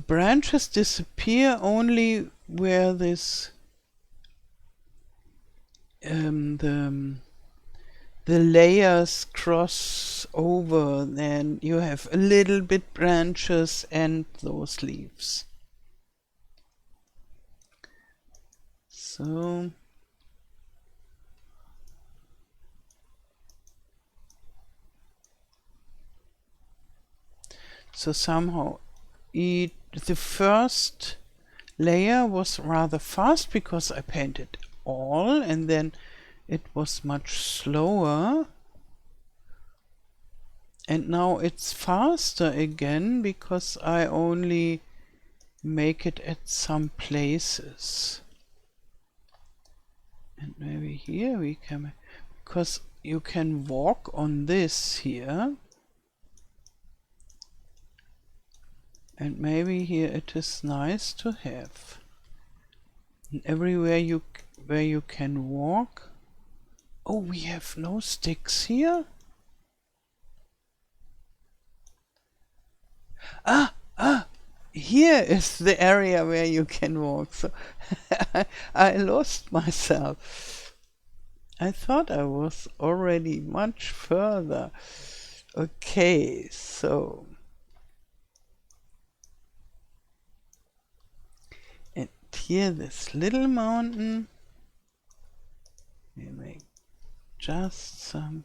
branches disappear only where this the layers cross over. Then you have a little bit branches and those leaves. So somehow the first layer was rather fast because I painted all, and then it was much slower, and now it's faster again because I only make it at some places. And maybe here we can, because you can walk on this here, and maybe here it is nice to have. And everywhere where you can walk. Oh, we have no sticks here? Here is the area where you can walk. So I lost myself. I thought I was already much further. Okay, so. And here this little mountain. We make just some.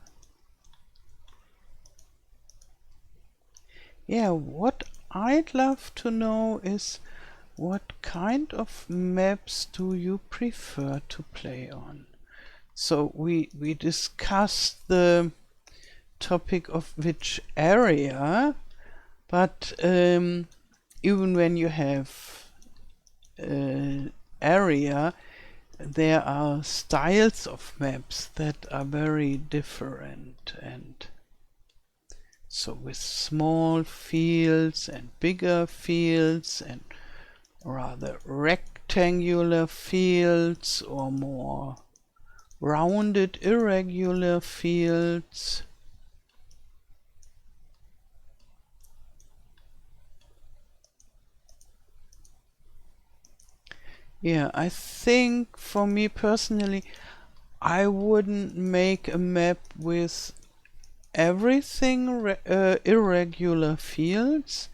Yeah, what I'd love to know is what kind of maps do you prefer to play on? So we discussed the topic of which area, but even when you have area, there are styles of maps that are very different, and so with small fields and bigger fields and rather rectangular fields or more rounded irregular fields. Yeah, I think for me personally, I wouldn't make a map with everything irregular fields,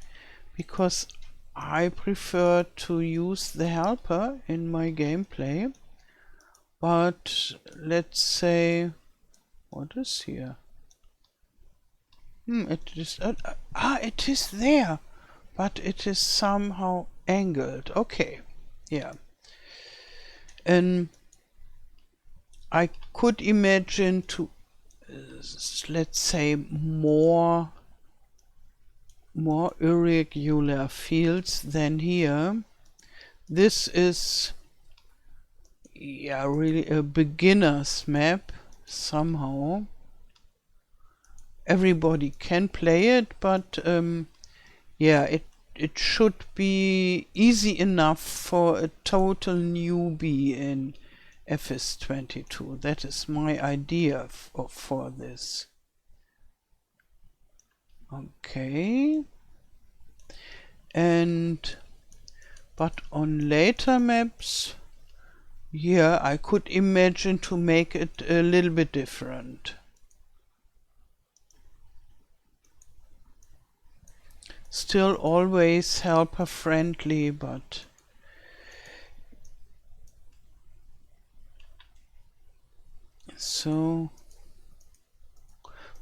because I prefer to use the helper in my gameplay. But let's say, what is here? It is it is there, but it is somehow angled. Okay, yeah. And I could imagine to let's say more irregular fields than here. This is, yeah, really a beginner's map somehow. Everybody can play it, but yeah, it should be easy enough for a total newbie in FS22. That is my idea for this. Okay. And but on later maps, yeah, I could imagine to make it a little bit different. Still always helper friendly, but so,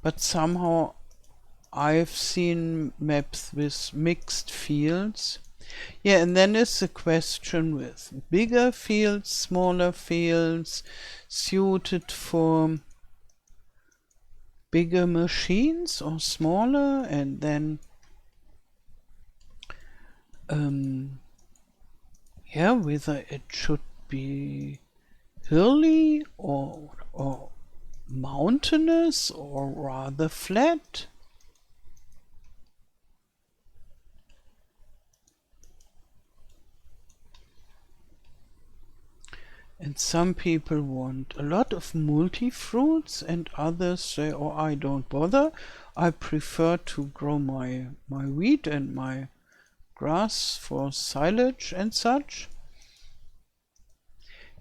but somehow I've seen maps with mixed fields. Yeah, and then is the question with bigger fields, smaller fields, suited for bigger machines or smaller, and then yeah, whether it should be hilly or mountainous or rather flat. And some people want a lot of multi-fruits, and others say, oh, I don't bother. I prefer to grow my wheat and my grass for silage and such.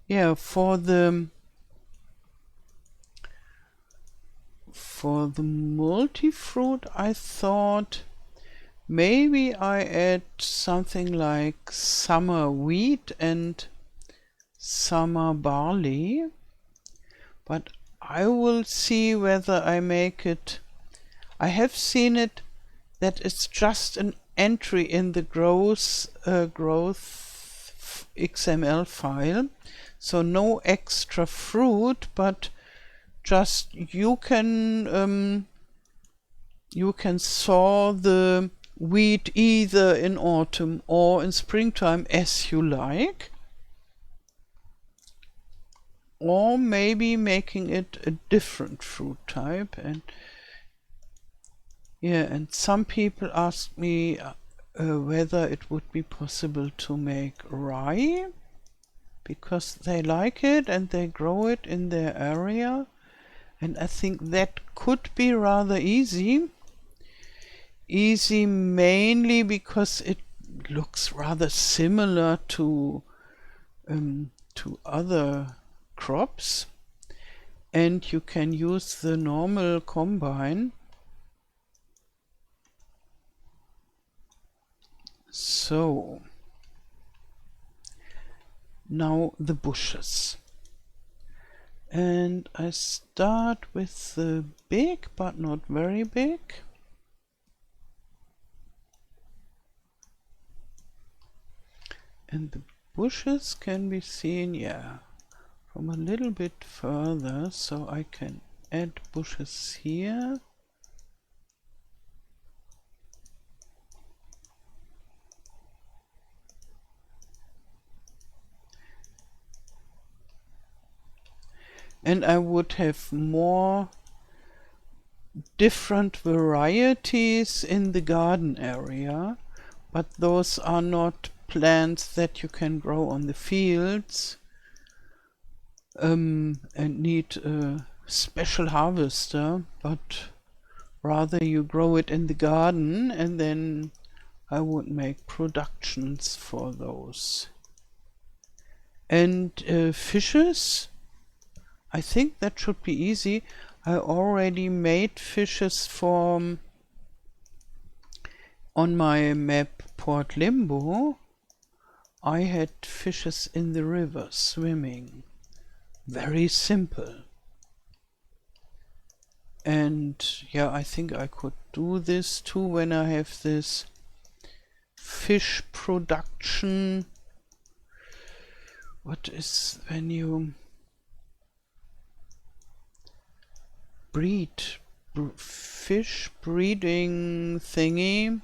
Yeah, for the multi-fruit, I thought maybe I add something like summer wheat and summer barley, but I will see whether I make it. I have seen it that it's just an entry in the growth XML file, so no extra fruit, but just you can sow the wheat either in autumn or in springtime as you like, or maybe making it a different fruit type. And yeah, and some people ask me whether it would be possible to make rye, because they like it and they grow it in their area, and I think that could be rather easy. Easy mainly because it looks rather similar to other crops, and you can use the normal combine. So now the bushes, and I start with the big but not very big. And the bushes can be seen, yeah, from a little bit further, so I can add bushes here. And I would have more different varieties in the garden area, but those are not plants that you can grow on the fields and need a special harvester, but rather you grow it in the garden, and then I would make productions for those. And fishes, I think that should be easy. I already made fishes on my map Port Limbo. I had fishes in the river swimming. Very simple. And yeah, I think I could do this too when I have this fish production. What is when you breed fish breeding thingy?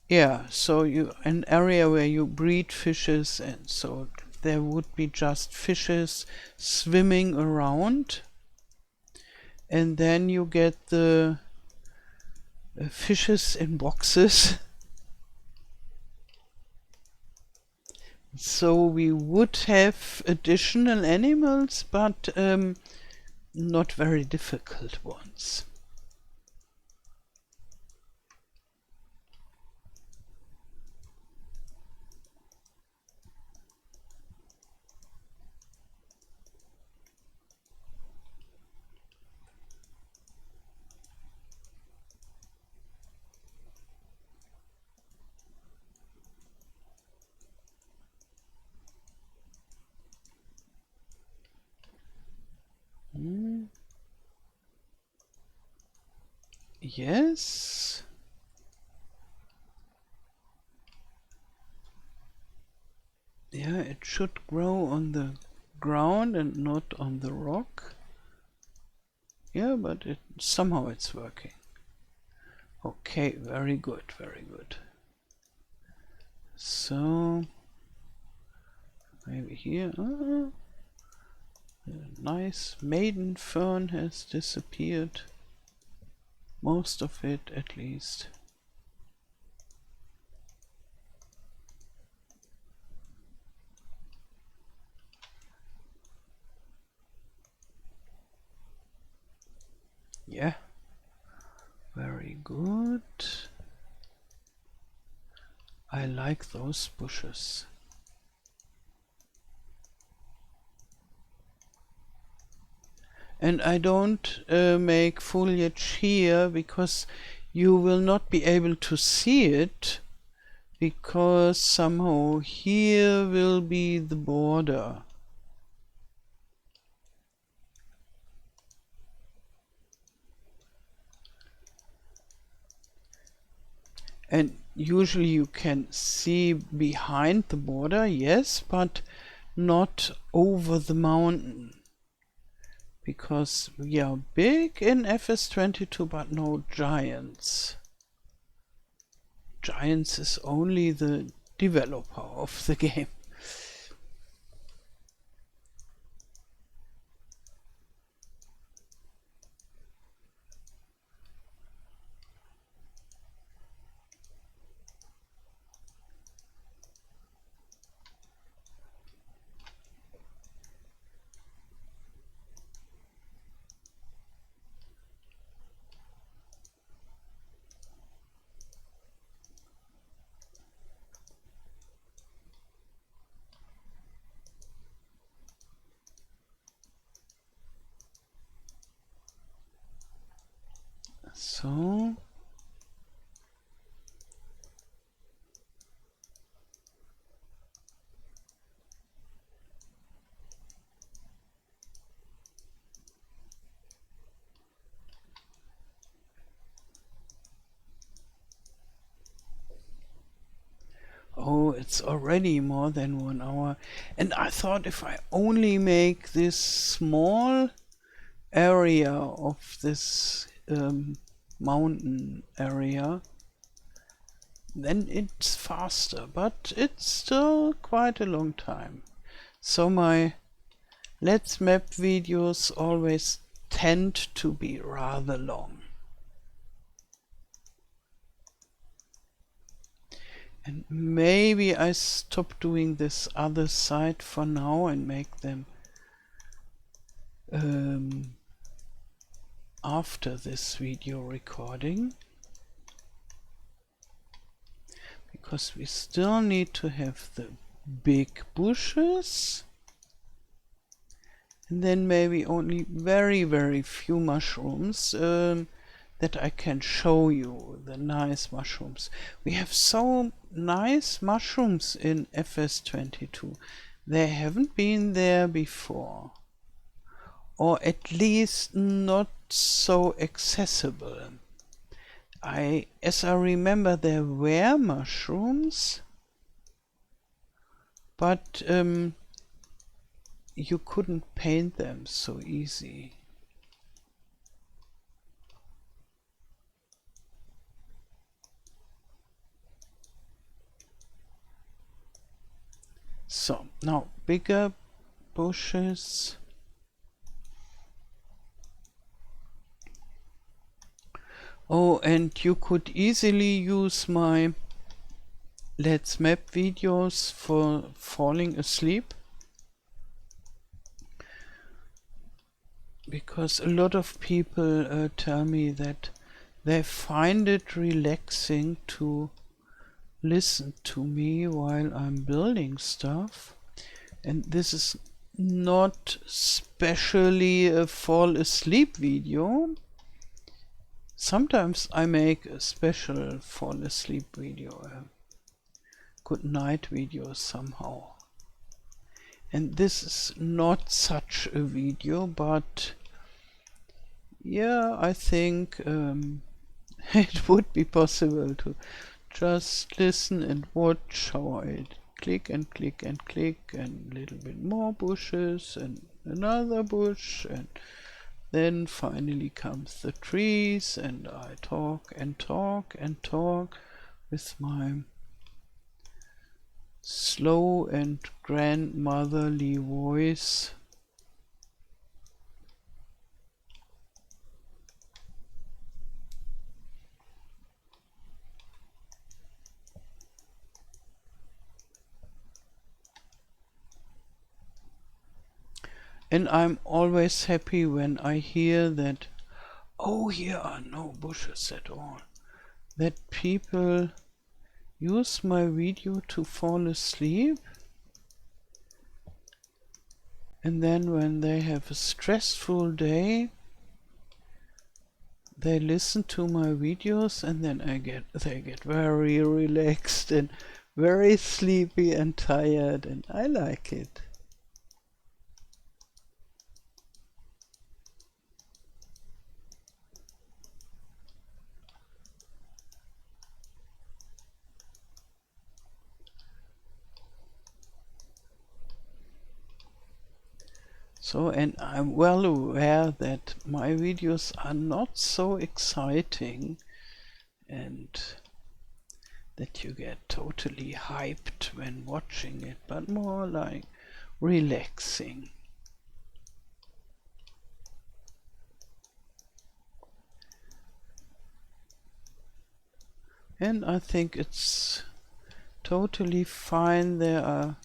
Yeah, so an area where you breed fishes, and so there would be just fishes swimming around, and then you get the fishes in boxes. So we would have additional animals, but not very difficult ones. Yes. Yeah, it should grow on the ground and not on the rock. Yeah, but somehow it's working. Okay, very good, very good. So maybe here, a nice maiden fern has disappeared. Most of it, at least. Yeah, very good. I like those bushes. And I don't make foliage here because you will not be able to see it, because somehow here will be the border. And usually you can see behind the border, yes, but not over the mountain. Because we are big in FS22, but no giants. Giants is only the developer of the game. So oh, it's already more than 1 hour. And I thought if I only make this small area of this mountain area, then it's faster. But it's still quite a long time. So my Let's Map videos always tend to be rather long. And maybe I stop doing this other side for now and make them after this video recording. Because we still need to have the big bushes. And then maybe only very, very few mushrooms that I can show you, the nice mushrooms. We have so nice mushrooms in FS22. They haven't been there before. Or at least not so accessible. As I remember, there were mushrooms, but you couldn't paint them so easy. So now bigger bushes. Oh, and you could easily use my Let's Map videos for falling asleep. Because a lot of people tell me that they find it relaxing to listen to me while I'm building stuff. And this is not specially a fall asleep video. Sometimes I make a special fall asleep video, a good night video somehow. And this is not such a video, but yeah, I think it would be possible to just listen and watch how I click and click and click, and a little bit more bushes and another bush, and then finally comes the trees, and I talk and talk and talk with my slow and grandmotherly voice. And I'm always happy when I hear that, oh, here are no bushes at all, that people use my video to fall asleep, and then when they have a stressful day, they listen to my videos, and then they get very relaxed and very sleepy and tired, and I like it. So, and I'm well aware that my videos are not so exciting and that you get totally hyped when watching it, but more like relaxing. And I think it's totally fine. There are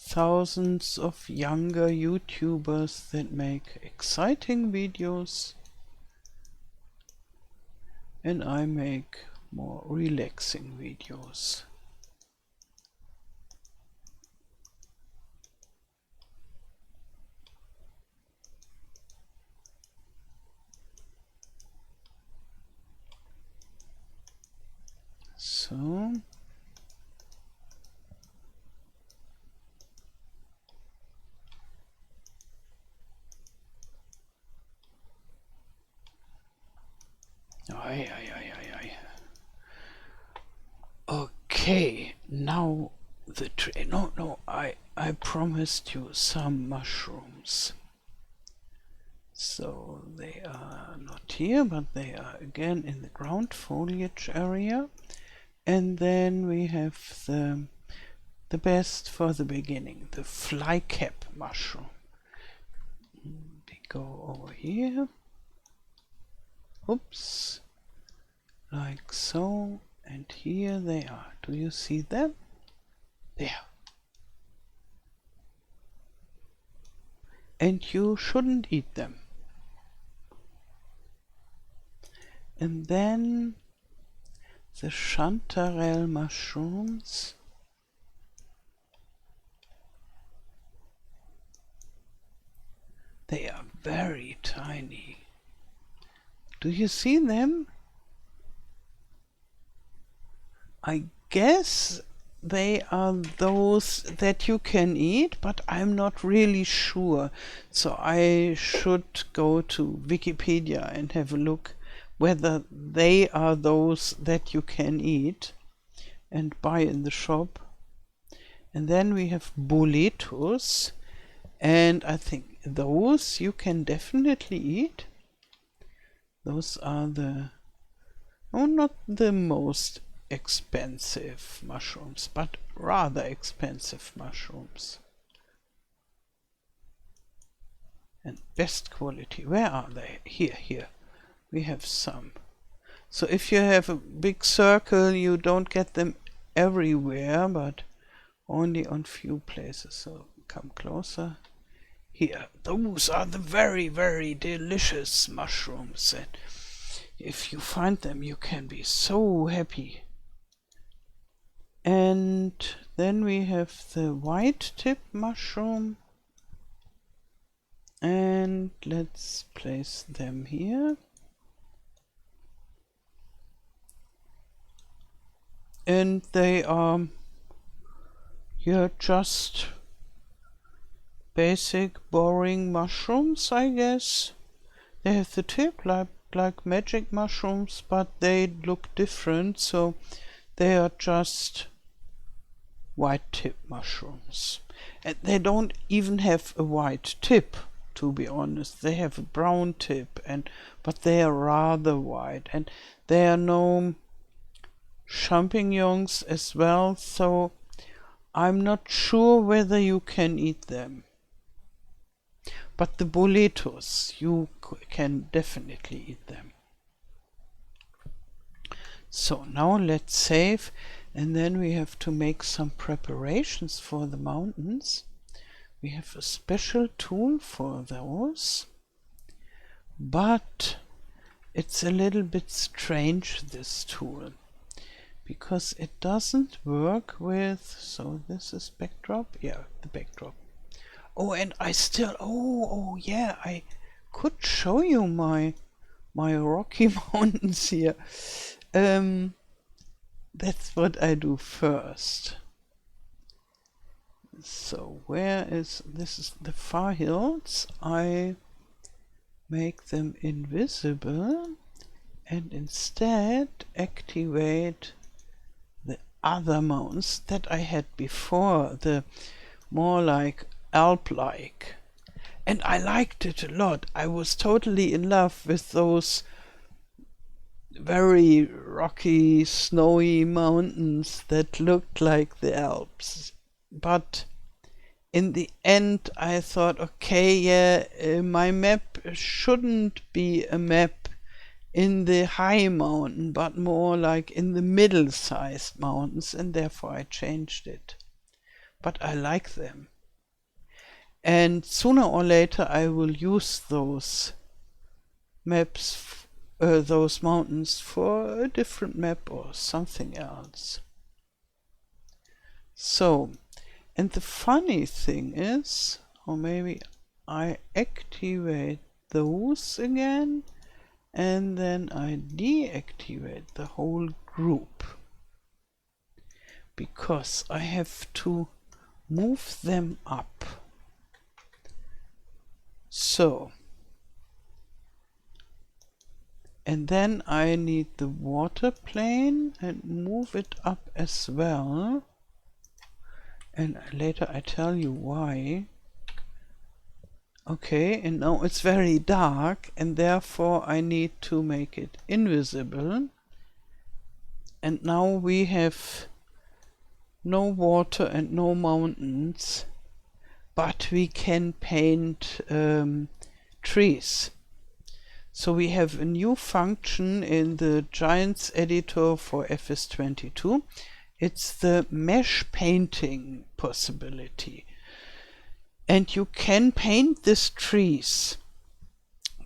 thousands of younger YouTubers that make exciting videos, and I make more relaxing videos. So okay, now the tree. No, I promised you some mushrooms. So they are not here, but they are again in the ground foliage area. And then we have the best for the beginning, the flycap mushroom. We go over here. Oops. Like so. And here they are. Do you see them? There. And you shouldn't eat them. And then the chanterelle mushrooms. They are very tiny. Do you see them? I guess they are those that you can eat, but I'm not really sure. So I should go to Wikipedia and have a look whether they are those that you can eat and buy in the shop. And then we have boletus, and I think those you can definitely eat. Those are not the most expensive mushrooms, but rather expensive mushrooms. And best quality. Where are they? Here. We have some. So if you have a big circle, you don't get them everywhere, but only on few places. So come closer. Here, those are the very, very delicious mushrooms. And if you find them, you can be so happy. And then we have the white tip mushroom, and let's place them here. And they are just basic boring mushrooms, I guess. They have the tip like like magic mushrooms, but they look different, so they are just white tip mushrooms. And they don't even have a white tip, to be honest. They have a brown tip, but they are rather white, and there are no champignons as well, so I'm not sure whether you can eat them. But the boletus, you can definitely eat them. So now let's save, and then we have to make some preparations for the mountains. We have a special tool for those, but it's a little bit strange, this tool, because it doesn't work with, so this is backdrop, yeah, the backdrop. Oh, and I still, oh yeah, I could show you my Rocky Mountains here. That's what I do first. So this is the far hills. I make them invisible and instead activate the other mountains that I had before, the more like Alp-like. And I liked it a lot. I was totally in love with those very rocky, snowy mountains that looked like the Alps. But in the end I thought, okay, yeah, my map shouldn't be a map in the high mountain, but more like in the middle-sized mountains, and therefore I changed it. But I like them. And sooner or later I will use those maps, those mountains, for a different map or something else. So, and the funny thing is, or maybe I activate those again, and then I deactivate the whole group, because I have to move them up. So, and then I need the water plane and move it up as well. And later I tell you why. Okay, and now it's very dark, and therefore I need to make it invisible. And now we have no water and no mountains, but we can paint trees. So we have a new function in the Giants editor for FS22. It's the mesh painting possibility. And you can paint these trees.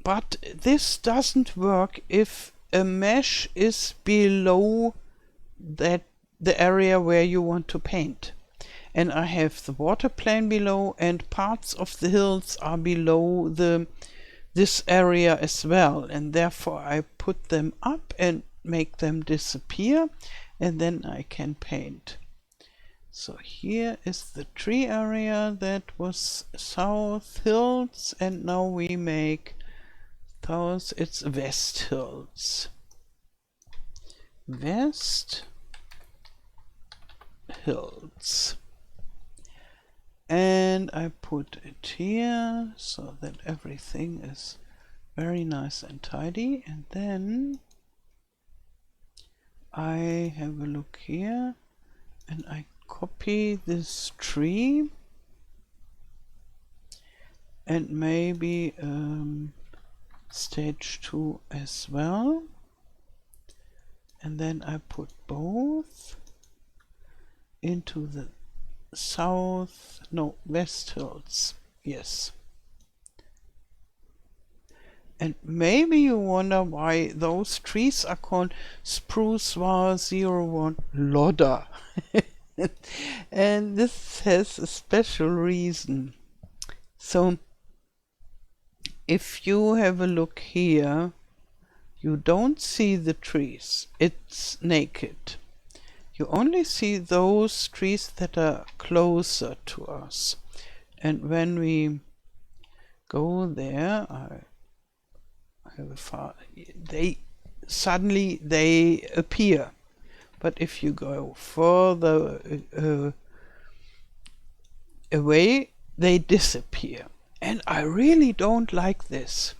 But this doesn't work if a mesh is below the area where you want to paint. And I have the water plane below, and parts of the hills are below this area as well, and therefore I put them up and make them disappear, and then I can paint. So here is the tree area that was south hills, and now we make those, it's west hills. West hills. And I put it here so that everything is very nice and tidy. And then I have a look here and I copy this tree and maybe stage 2 as well. And then I put both into the west hills, yes. And maybe you wonder why those trees are called Spruce Var 01 Lodder. And this has a special reason. So if you have a look here, you don't see the trees, it's naked. You only see those trees that are closer to us. And when we go there, I have a far, they suddenly they appear. But if you go further away, they disappear. And I really don't like this,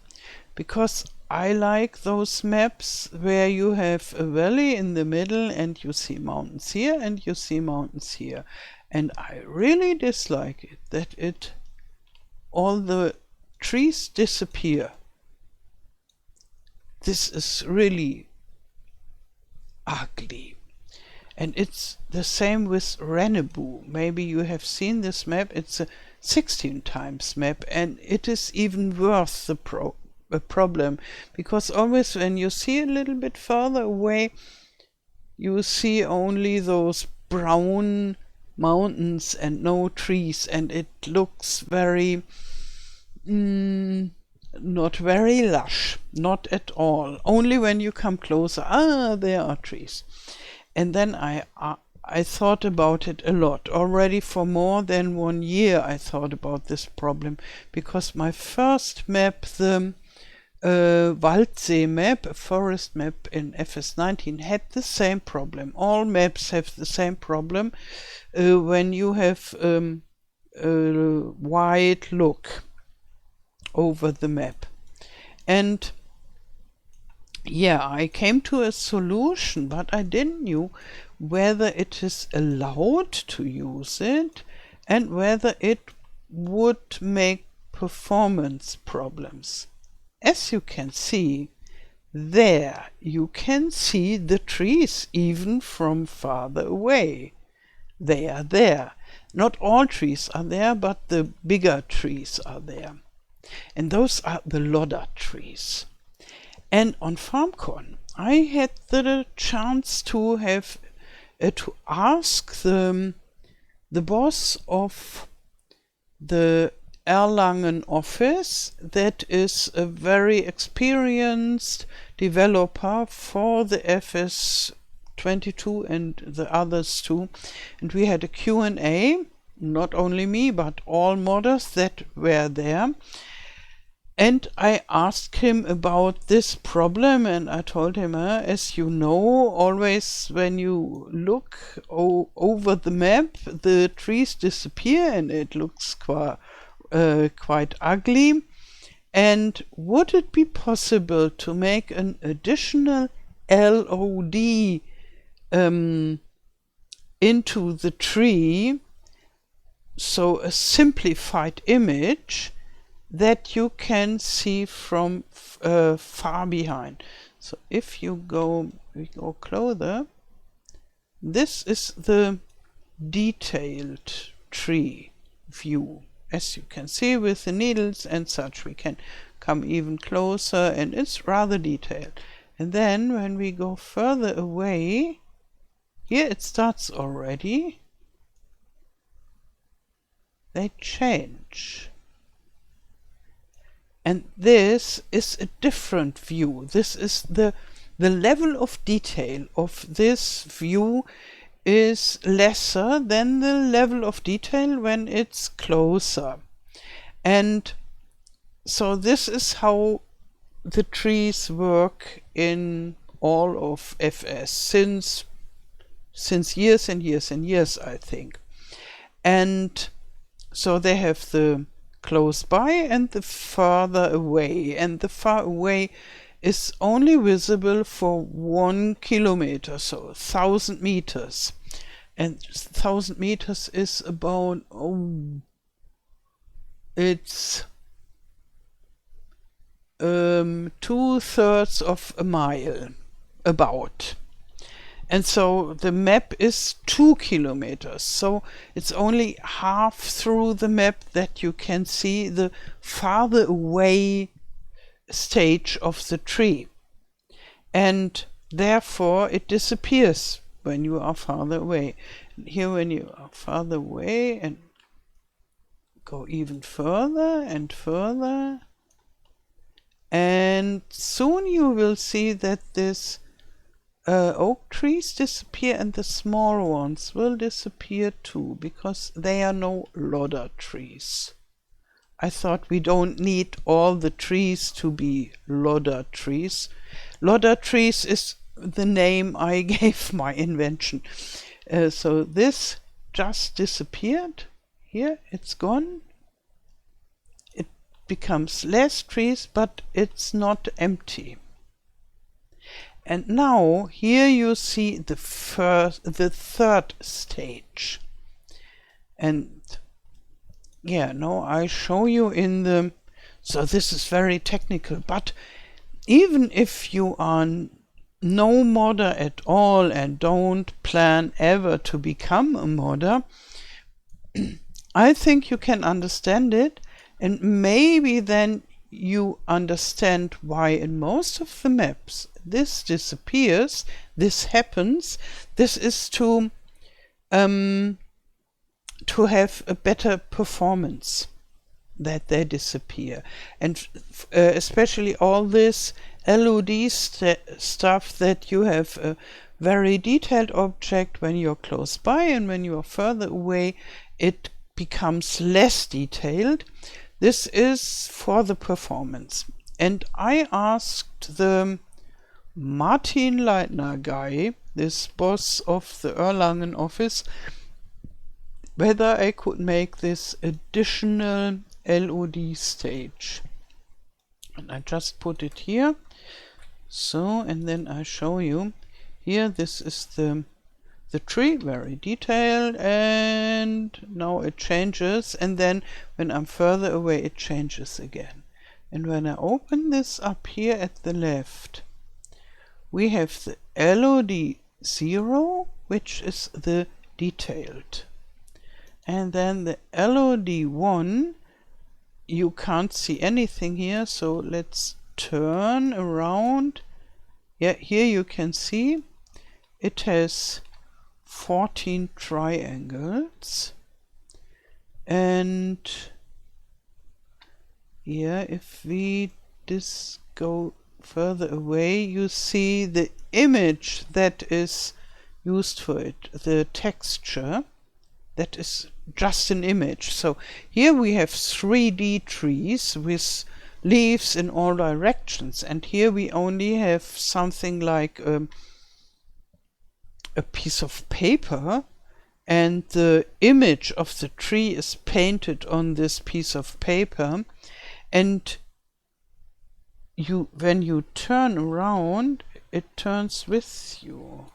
because I like those maps where you have a valley in the middle and you see mountains here and you see mountains here. And I really dislike it, that all the trees disappear. This is really ugly. And it's the same with Rennebu. Maybe you have seen this map. It's a 16 times map, and it is even worse, the problem, because always when you see a little bit further away, you see only those brown mountains and no trees, and it looks very not very lush, not at all. Only when you come closer, there are trees. And then I thought about it a lot. Already for more than 1 year I thought about this problem, because my first map, the Waldsee map, a forest map in FS19, had the same problem. All maps have the same problem when you have a wide look over the map. And yeah, I came to a solution, but I didn't know whether it is allowed to use it and whether it would make performance problems. As you can see, there you can see the trees even from farther away. They are there. Not all trees are there, but the bigger trees are there. And those are the Lodder trees. And on FarmCon, I had the chance to have to ask the boss of the Erlangen office, that is a very experienced developer for the FS22 and the others too. And we had a Q&A, not only me, but all modders that were there. And I asked him about this problem, and I told him, as you know, always when you look over the map, the trees disappear and it looks quite ugly. And would it be possible to make an additional LOD into the tree, so a simplified image that you can see from far behind? So if we go closer, this is the detailed tree view. As you can see with the needles and such, we can come even closer, and it's rather detailed. And then when we go further away, here it starts already. They change. And this is a different view. This is the level of detail of this view is lesser than the level of detail when it's closer. And so this is how the trees work in all of FS since years and years and years, I think. And so they have the close by and the farther away, and the far away is only visible for 1 kilometer, so 1,000 meters. And 1,000 meters is about, it's 2/3 of a mile, about. And so the map is 2 kilometers, so it's only half through the map that you can see the farther away stage of the tree. And therefore it disappears when you are farther away. And here when you are farther away and go even further and further, and soon you will see that this oak trees disappear and the small ones will disappear too, because they are no Lodder trees. I thought we don't need all the trees to be Lodder trees. Lodder trees is the name I gave my invention. So this just disappeared. Here it's gone. It becomes less trees, but it's not empty. And now here you see the third stage. And yeah, no, I show you in the, so this is very technical, but even if you are no modder at all and don't plan ever to become a modder, I think you can understand it, and maybe then you understand why in most of the maps this disappears, this happens. This is to have a better performance, that they disappear. And especially all this LOD stuff, that you have a very detailed object when you're close by, and when you're further away it becomes less detailed. This is for the performance. And I asked the Martin Leitner guy, this boss of the Erlangen office, whether I could make this additional LOD stage. And I just put it here. So, and then I show you here, this is the tree, very detailed, and now it changes, and then when I'm further away it changes again. And when I open this up here at the left, we have the LOD 0, which is the detailed. And then the LOD 1, you can't see anything here, so let's turn around. Yeah, here you can see it has 14 triangles. And yeah, if we just go further away, you see the image that is used for it, the texture, that is just an image. So here we have 3D trees with leaves in all directions, and here we only have something like a piece of paper, and the image of the tree is painted on this piece of paper, and when you turn around it turns with you.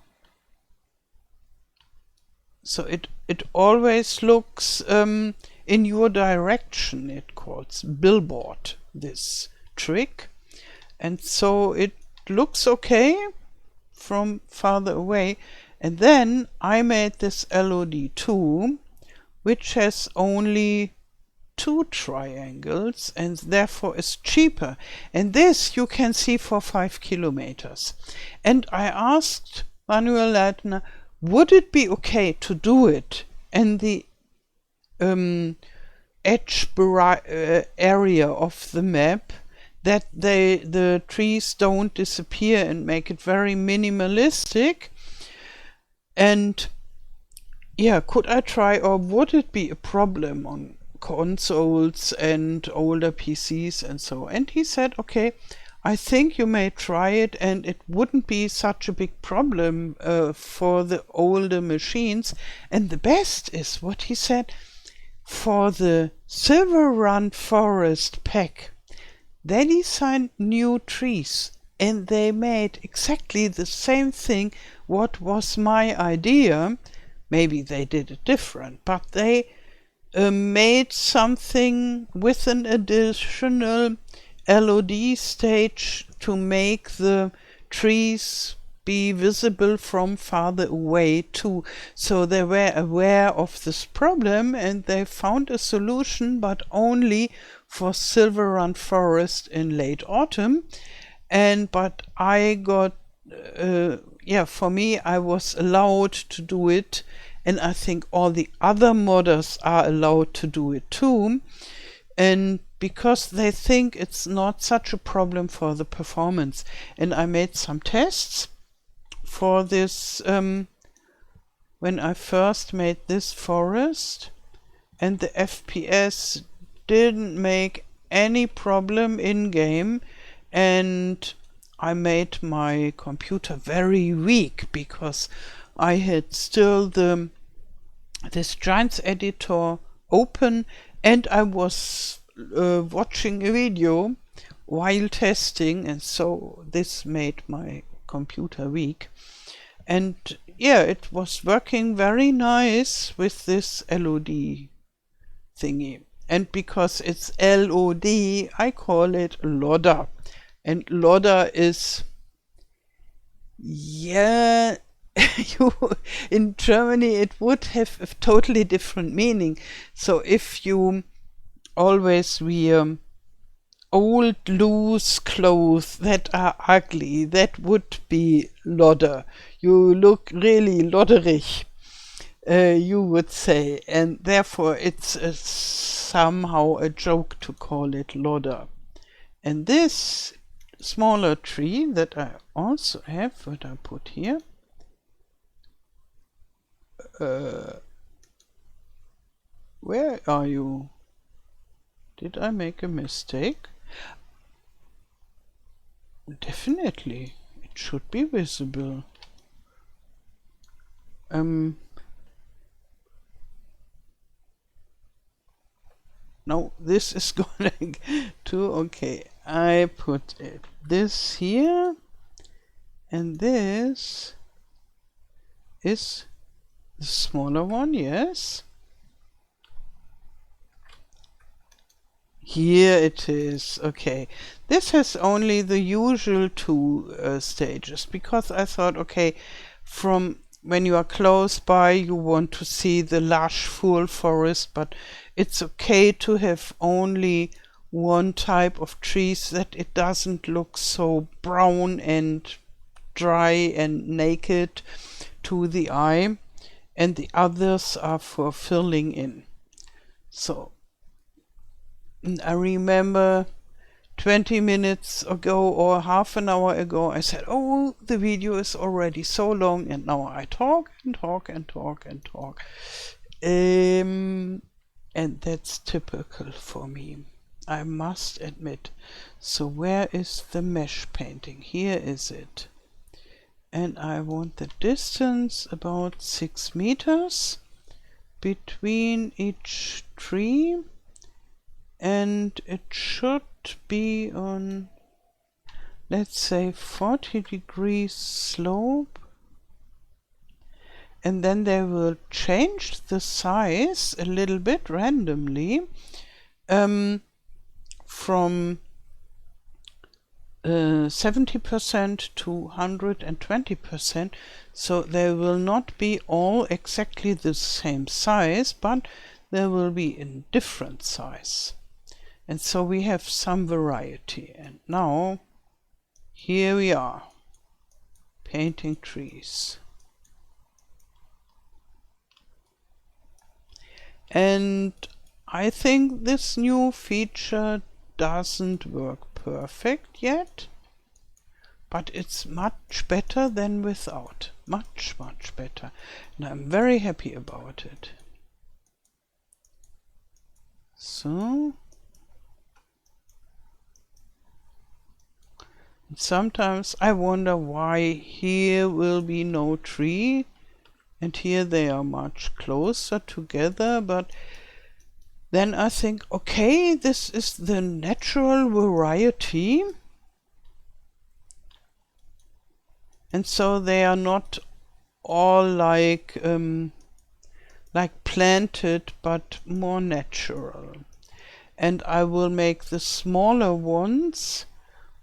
So it always looks in your direction. It calls billboard, this trick. And so it looks okay from farther away. And then I made this LOD2, which has only 2 triangles and therefore is cheaper. And this you can see for 5 kilometers. And I asked Manuel Leitner, would it be okay to do it in the edge area of the map, that the trees don't disappear, and make it very minimalistic? And yeah, could I try, or would it be a problem on consoles and older PCs and so? And he said, okay, I think you may try it, and it wouldn't be such a big problem for the older machines. And the best is what he said, for the Silver Run Forest pack, they designed new trees, and they made exactly the same thing what was my idea. Maybe they did it different, but they made something with an additional LOD stage to make the trees be visible from farther away too. So they were aware of this problem, and they found a solution, but only for Silver Run Forest in late autumn. But I got for me, I was allowed to do it, and I think all the other modders are allowed to do it too. And because they think it's not such a problem for the performance. And I made some tests for this when I first made this forest, and the FPS didn't make any problem in game, and I made my computer very weak because I had still this Giants editor open, and I was watching a video while testing, and so this made my computer weak. And yeah, it was working very nice with this LOD thingy. And because it's LOD, I call it Lodder. And Lodder is, yeah, in Germany it would have a totally different meaning. So if you always wear old loose clothes that are ugly, that would be Lodder. You look really lodderig, you would say, and therefore it's somehow a joke to call it Lodder. And this smaller tree that I also have, what I put here, where are you? Did I make a mistake? Definitely, it should be visible. No, this is going to, okay, I put this here, and this is the smaller one, yes. Here it is, okay. This has only the usual two stages, because I thought, okay, from when you are close by, you want to see the lush full forest, but it's okay to have only one type of trees, that it doesn't look so brown and dry and naked to the eye, and the others are for filling in. So I remember 20 minutes ago or half an hour ago, I said, oh, the video is already so long, and now I talk and talk and talk and talk. And that's typical for me, I must admit. So where is the mesh painting? Here is it. And I want the distance about 6 meters between each tree. And it should be on, let's say, 40 degrees slope, and then they will change the size a little bit randomly from 70% to 120%, so they will not be all exactly the same size, but they will be in different size. And so we have some variety. And now, here we are, painting trees. And I think this new feature doesn't work perfect yet, but it's much better than without. Much, much better. And I'm very happy about it. So, sometimes I wonder why here will be no tree and here they are much closer together, but then I think, okay, this is the natural variety, and so they are not all like planted, but more natural. And I will make the smaller ones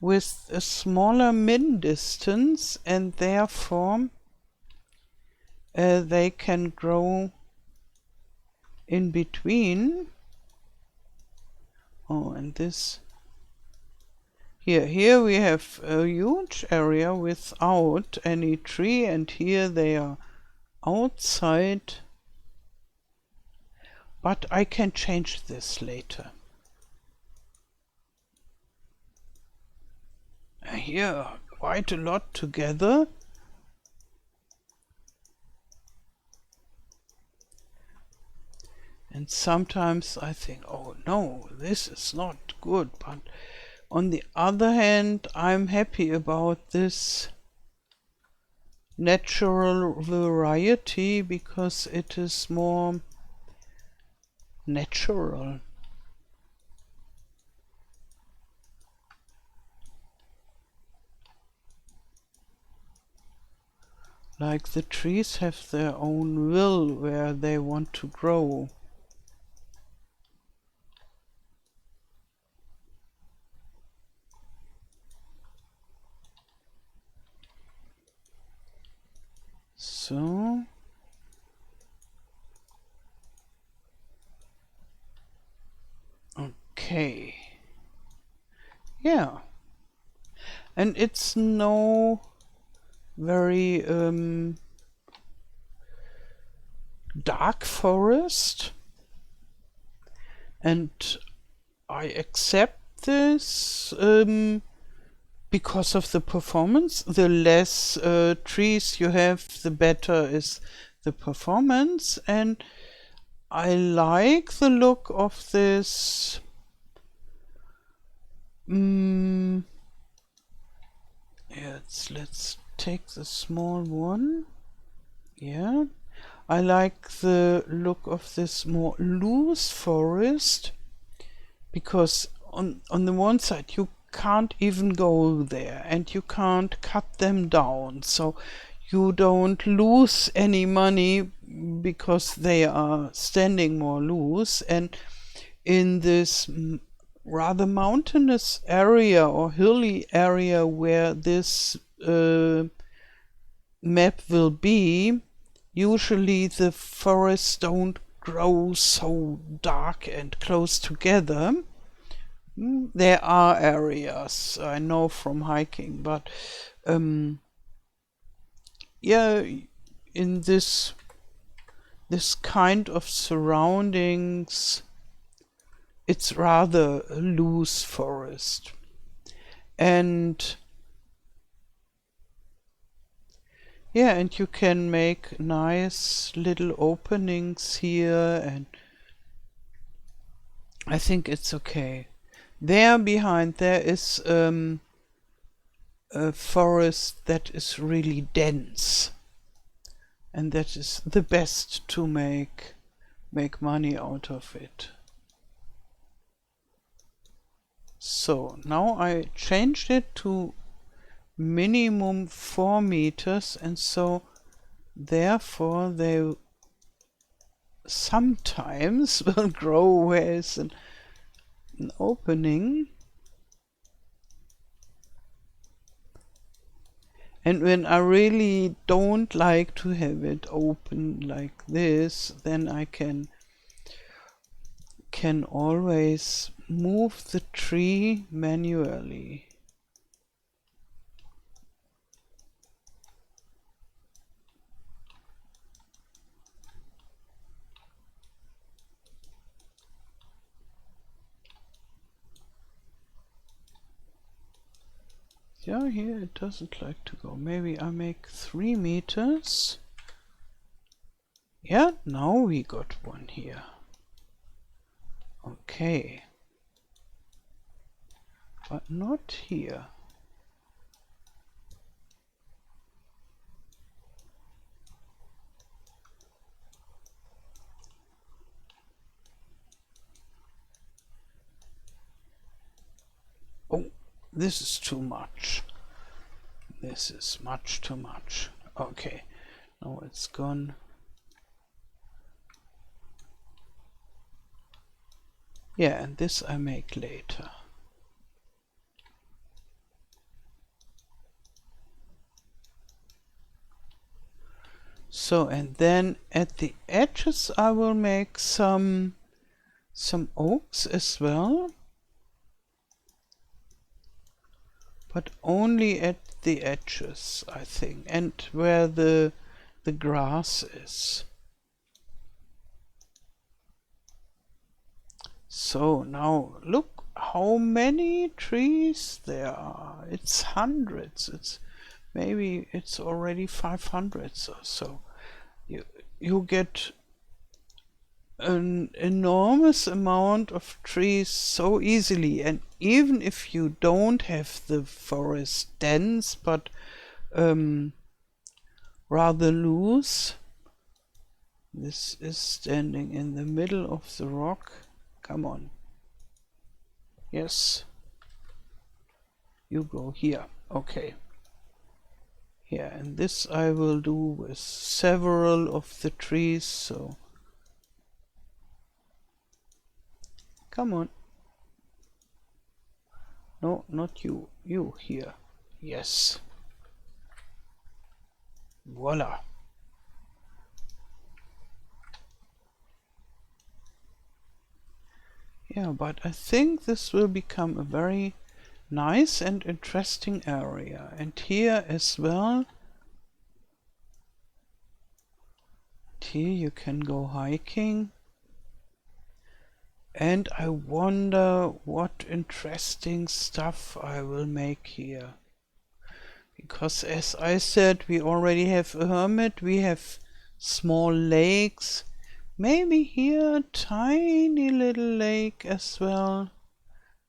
with a smaller min distance, and therefore they can grow in between. Oh, and this here we have a huge area without any tree, and here they are outside, but I can change this later. Here, quite a lot together. And sometimes I think, oh no, this is not good. But on the other hand, I'm happy about this natural variety because it is more natural. Like the trees have their own will where they want to grow. So okay, yeah, and it's no very dark forest, and I accept this because of the performance. The less trees you have, the better is the performance, and I like the look of this. Let's take the small one. Yeah, I like the look of this more loose forest because on the one side you can't even go there and you can't cut them down, so you don't lose any money because they are standing more loose. And in this rather mountainous area or hilly area where this map will be, usually the forests don't grow so dark and close together. There are areas I know from hiking, but yeah, in this kind of surroundings, it's rather a loose forest. And yeah, and you can make nice little openings here, and I think it's okay. There behind there is a forest that is really dense, and that is the best to make money out of it. So now I changed it to minimum 4 meters, and so therefore they sometimes will grow where is an opening. And when I really don't like to have it open like this, then I can always move the tree manually. Yeah, here it doesn't like to go. Maybe I make 3 meters. Yeah, now we got one here. Okay. But not here. Oh, this is too much. This is much too much. Okay, now it's gone. Yeah, and this I make later. So, and then at the edges I will make some oaks as well, but only at the edges, I think, and where the grass is. So now look how many trees there are. It's hundreds. Maybe it's already 500 or so. You get an enormous amount of trees so easily, and even if you don't have the forest dense but rather loose. This is standing in the middle of the rock. Come on. Yes. You go here. Okay. Here, and this I will do with several of the trees, so come on. No, not you. You here. Yes. Voila. Yeah, but I think this will become a very nice and interesting area. And here as well. Here you can go hiking. And I wonder what interesting stuff I will make here. Because as I said, we already have a hermit, we have small lakes. Maybe here a tiny little lake as well.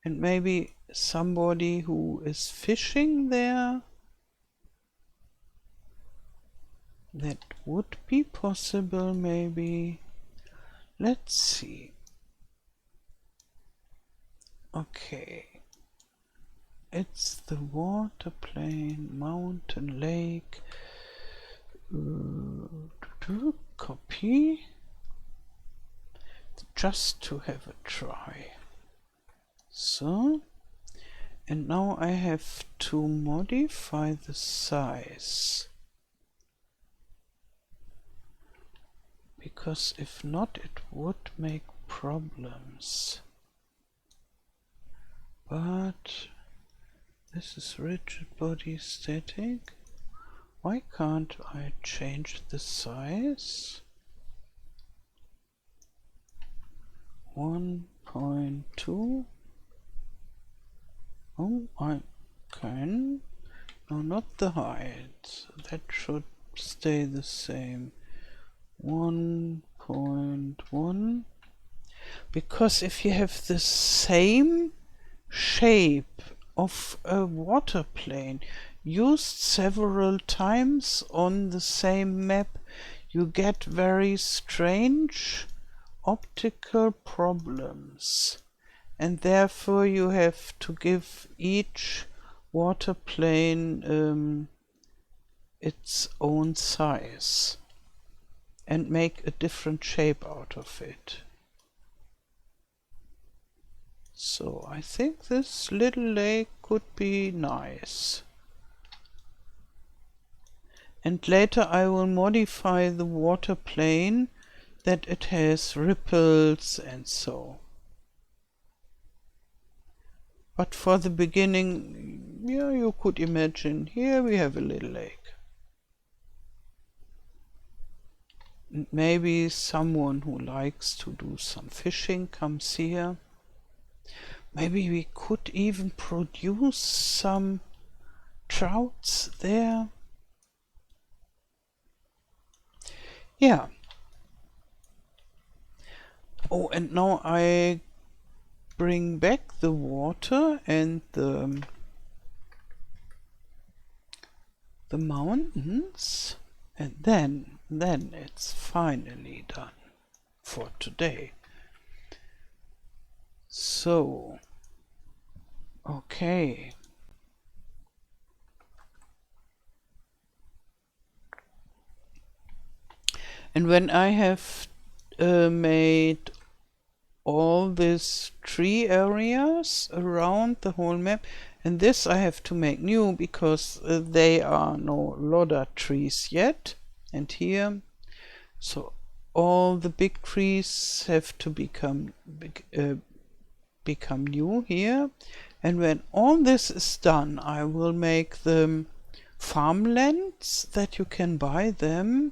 And maybe somebody who is fishing there. That would be possible maybe. Let's see. Okay. It's the water plane, mountain, lake. Copy. Just to have a try. So. And now I have to modify the size. Because if not, it would make problems. But this is rigid body static. Why can't I change the size? 1.2. Oh, I can. No, not the height. That should stay the same. 1.1. Because if you have the same shape of a water plane used several times on the same map, you get very strange optical problems, and therefore you have to give each water plane its own size and make a different shape out of it. So I think this little lake could be nice. And later I will modify the water plane that it has ripples and so. But for the beginning, yeah, you could imagine, here we have a little lake. And maybe someone who likes to do some fishing comes here. Maybe we could even produce some trouts there. Yeah. Oh, and now I bring back the water and the mountains, and then it's finally done for today. So, okay. And when I have made all these tree areas around the whole map, and this I have to make new because they are no lodder trees yet, and here, so all the big trees have to become new here. And when all this is done, I will make them farmlands that you can buy them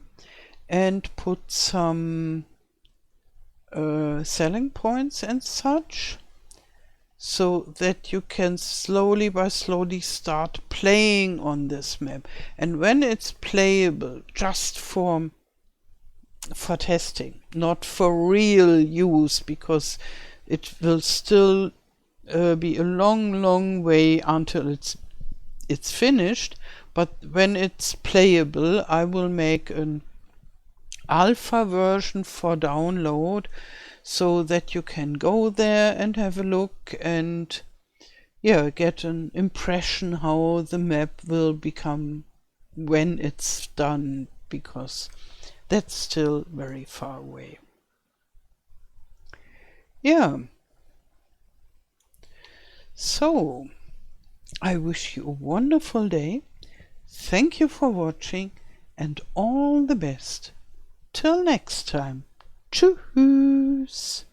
and put some selling points and such, so that you can slowly start playing on this map. And when it's playable, just for for testing, not for real use, because it will still be a long way until it's finished. But when it's playable, I will make an alpha version for download, so that you can go there and have a look and yeah, get an impression how the map will become when it's done, because that's still very far away. Yeah. So, I wish you a wonderful day. Thank you for watching and all the best. Till next time. Tschüss.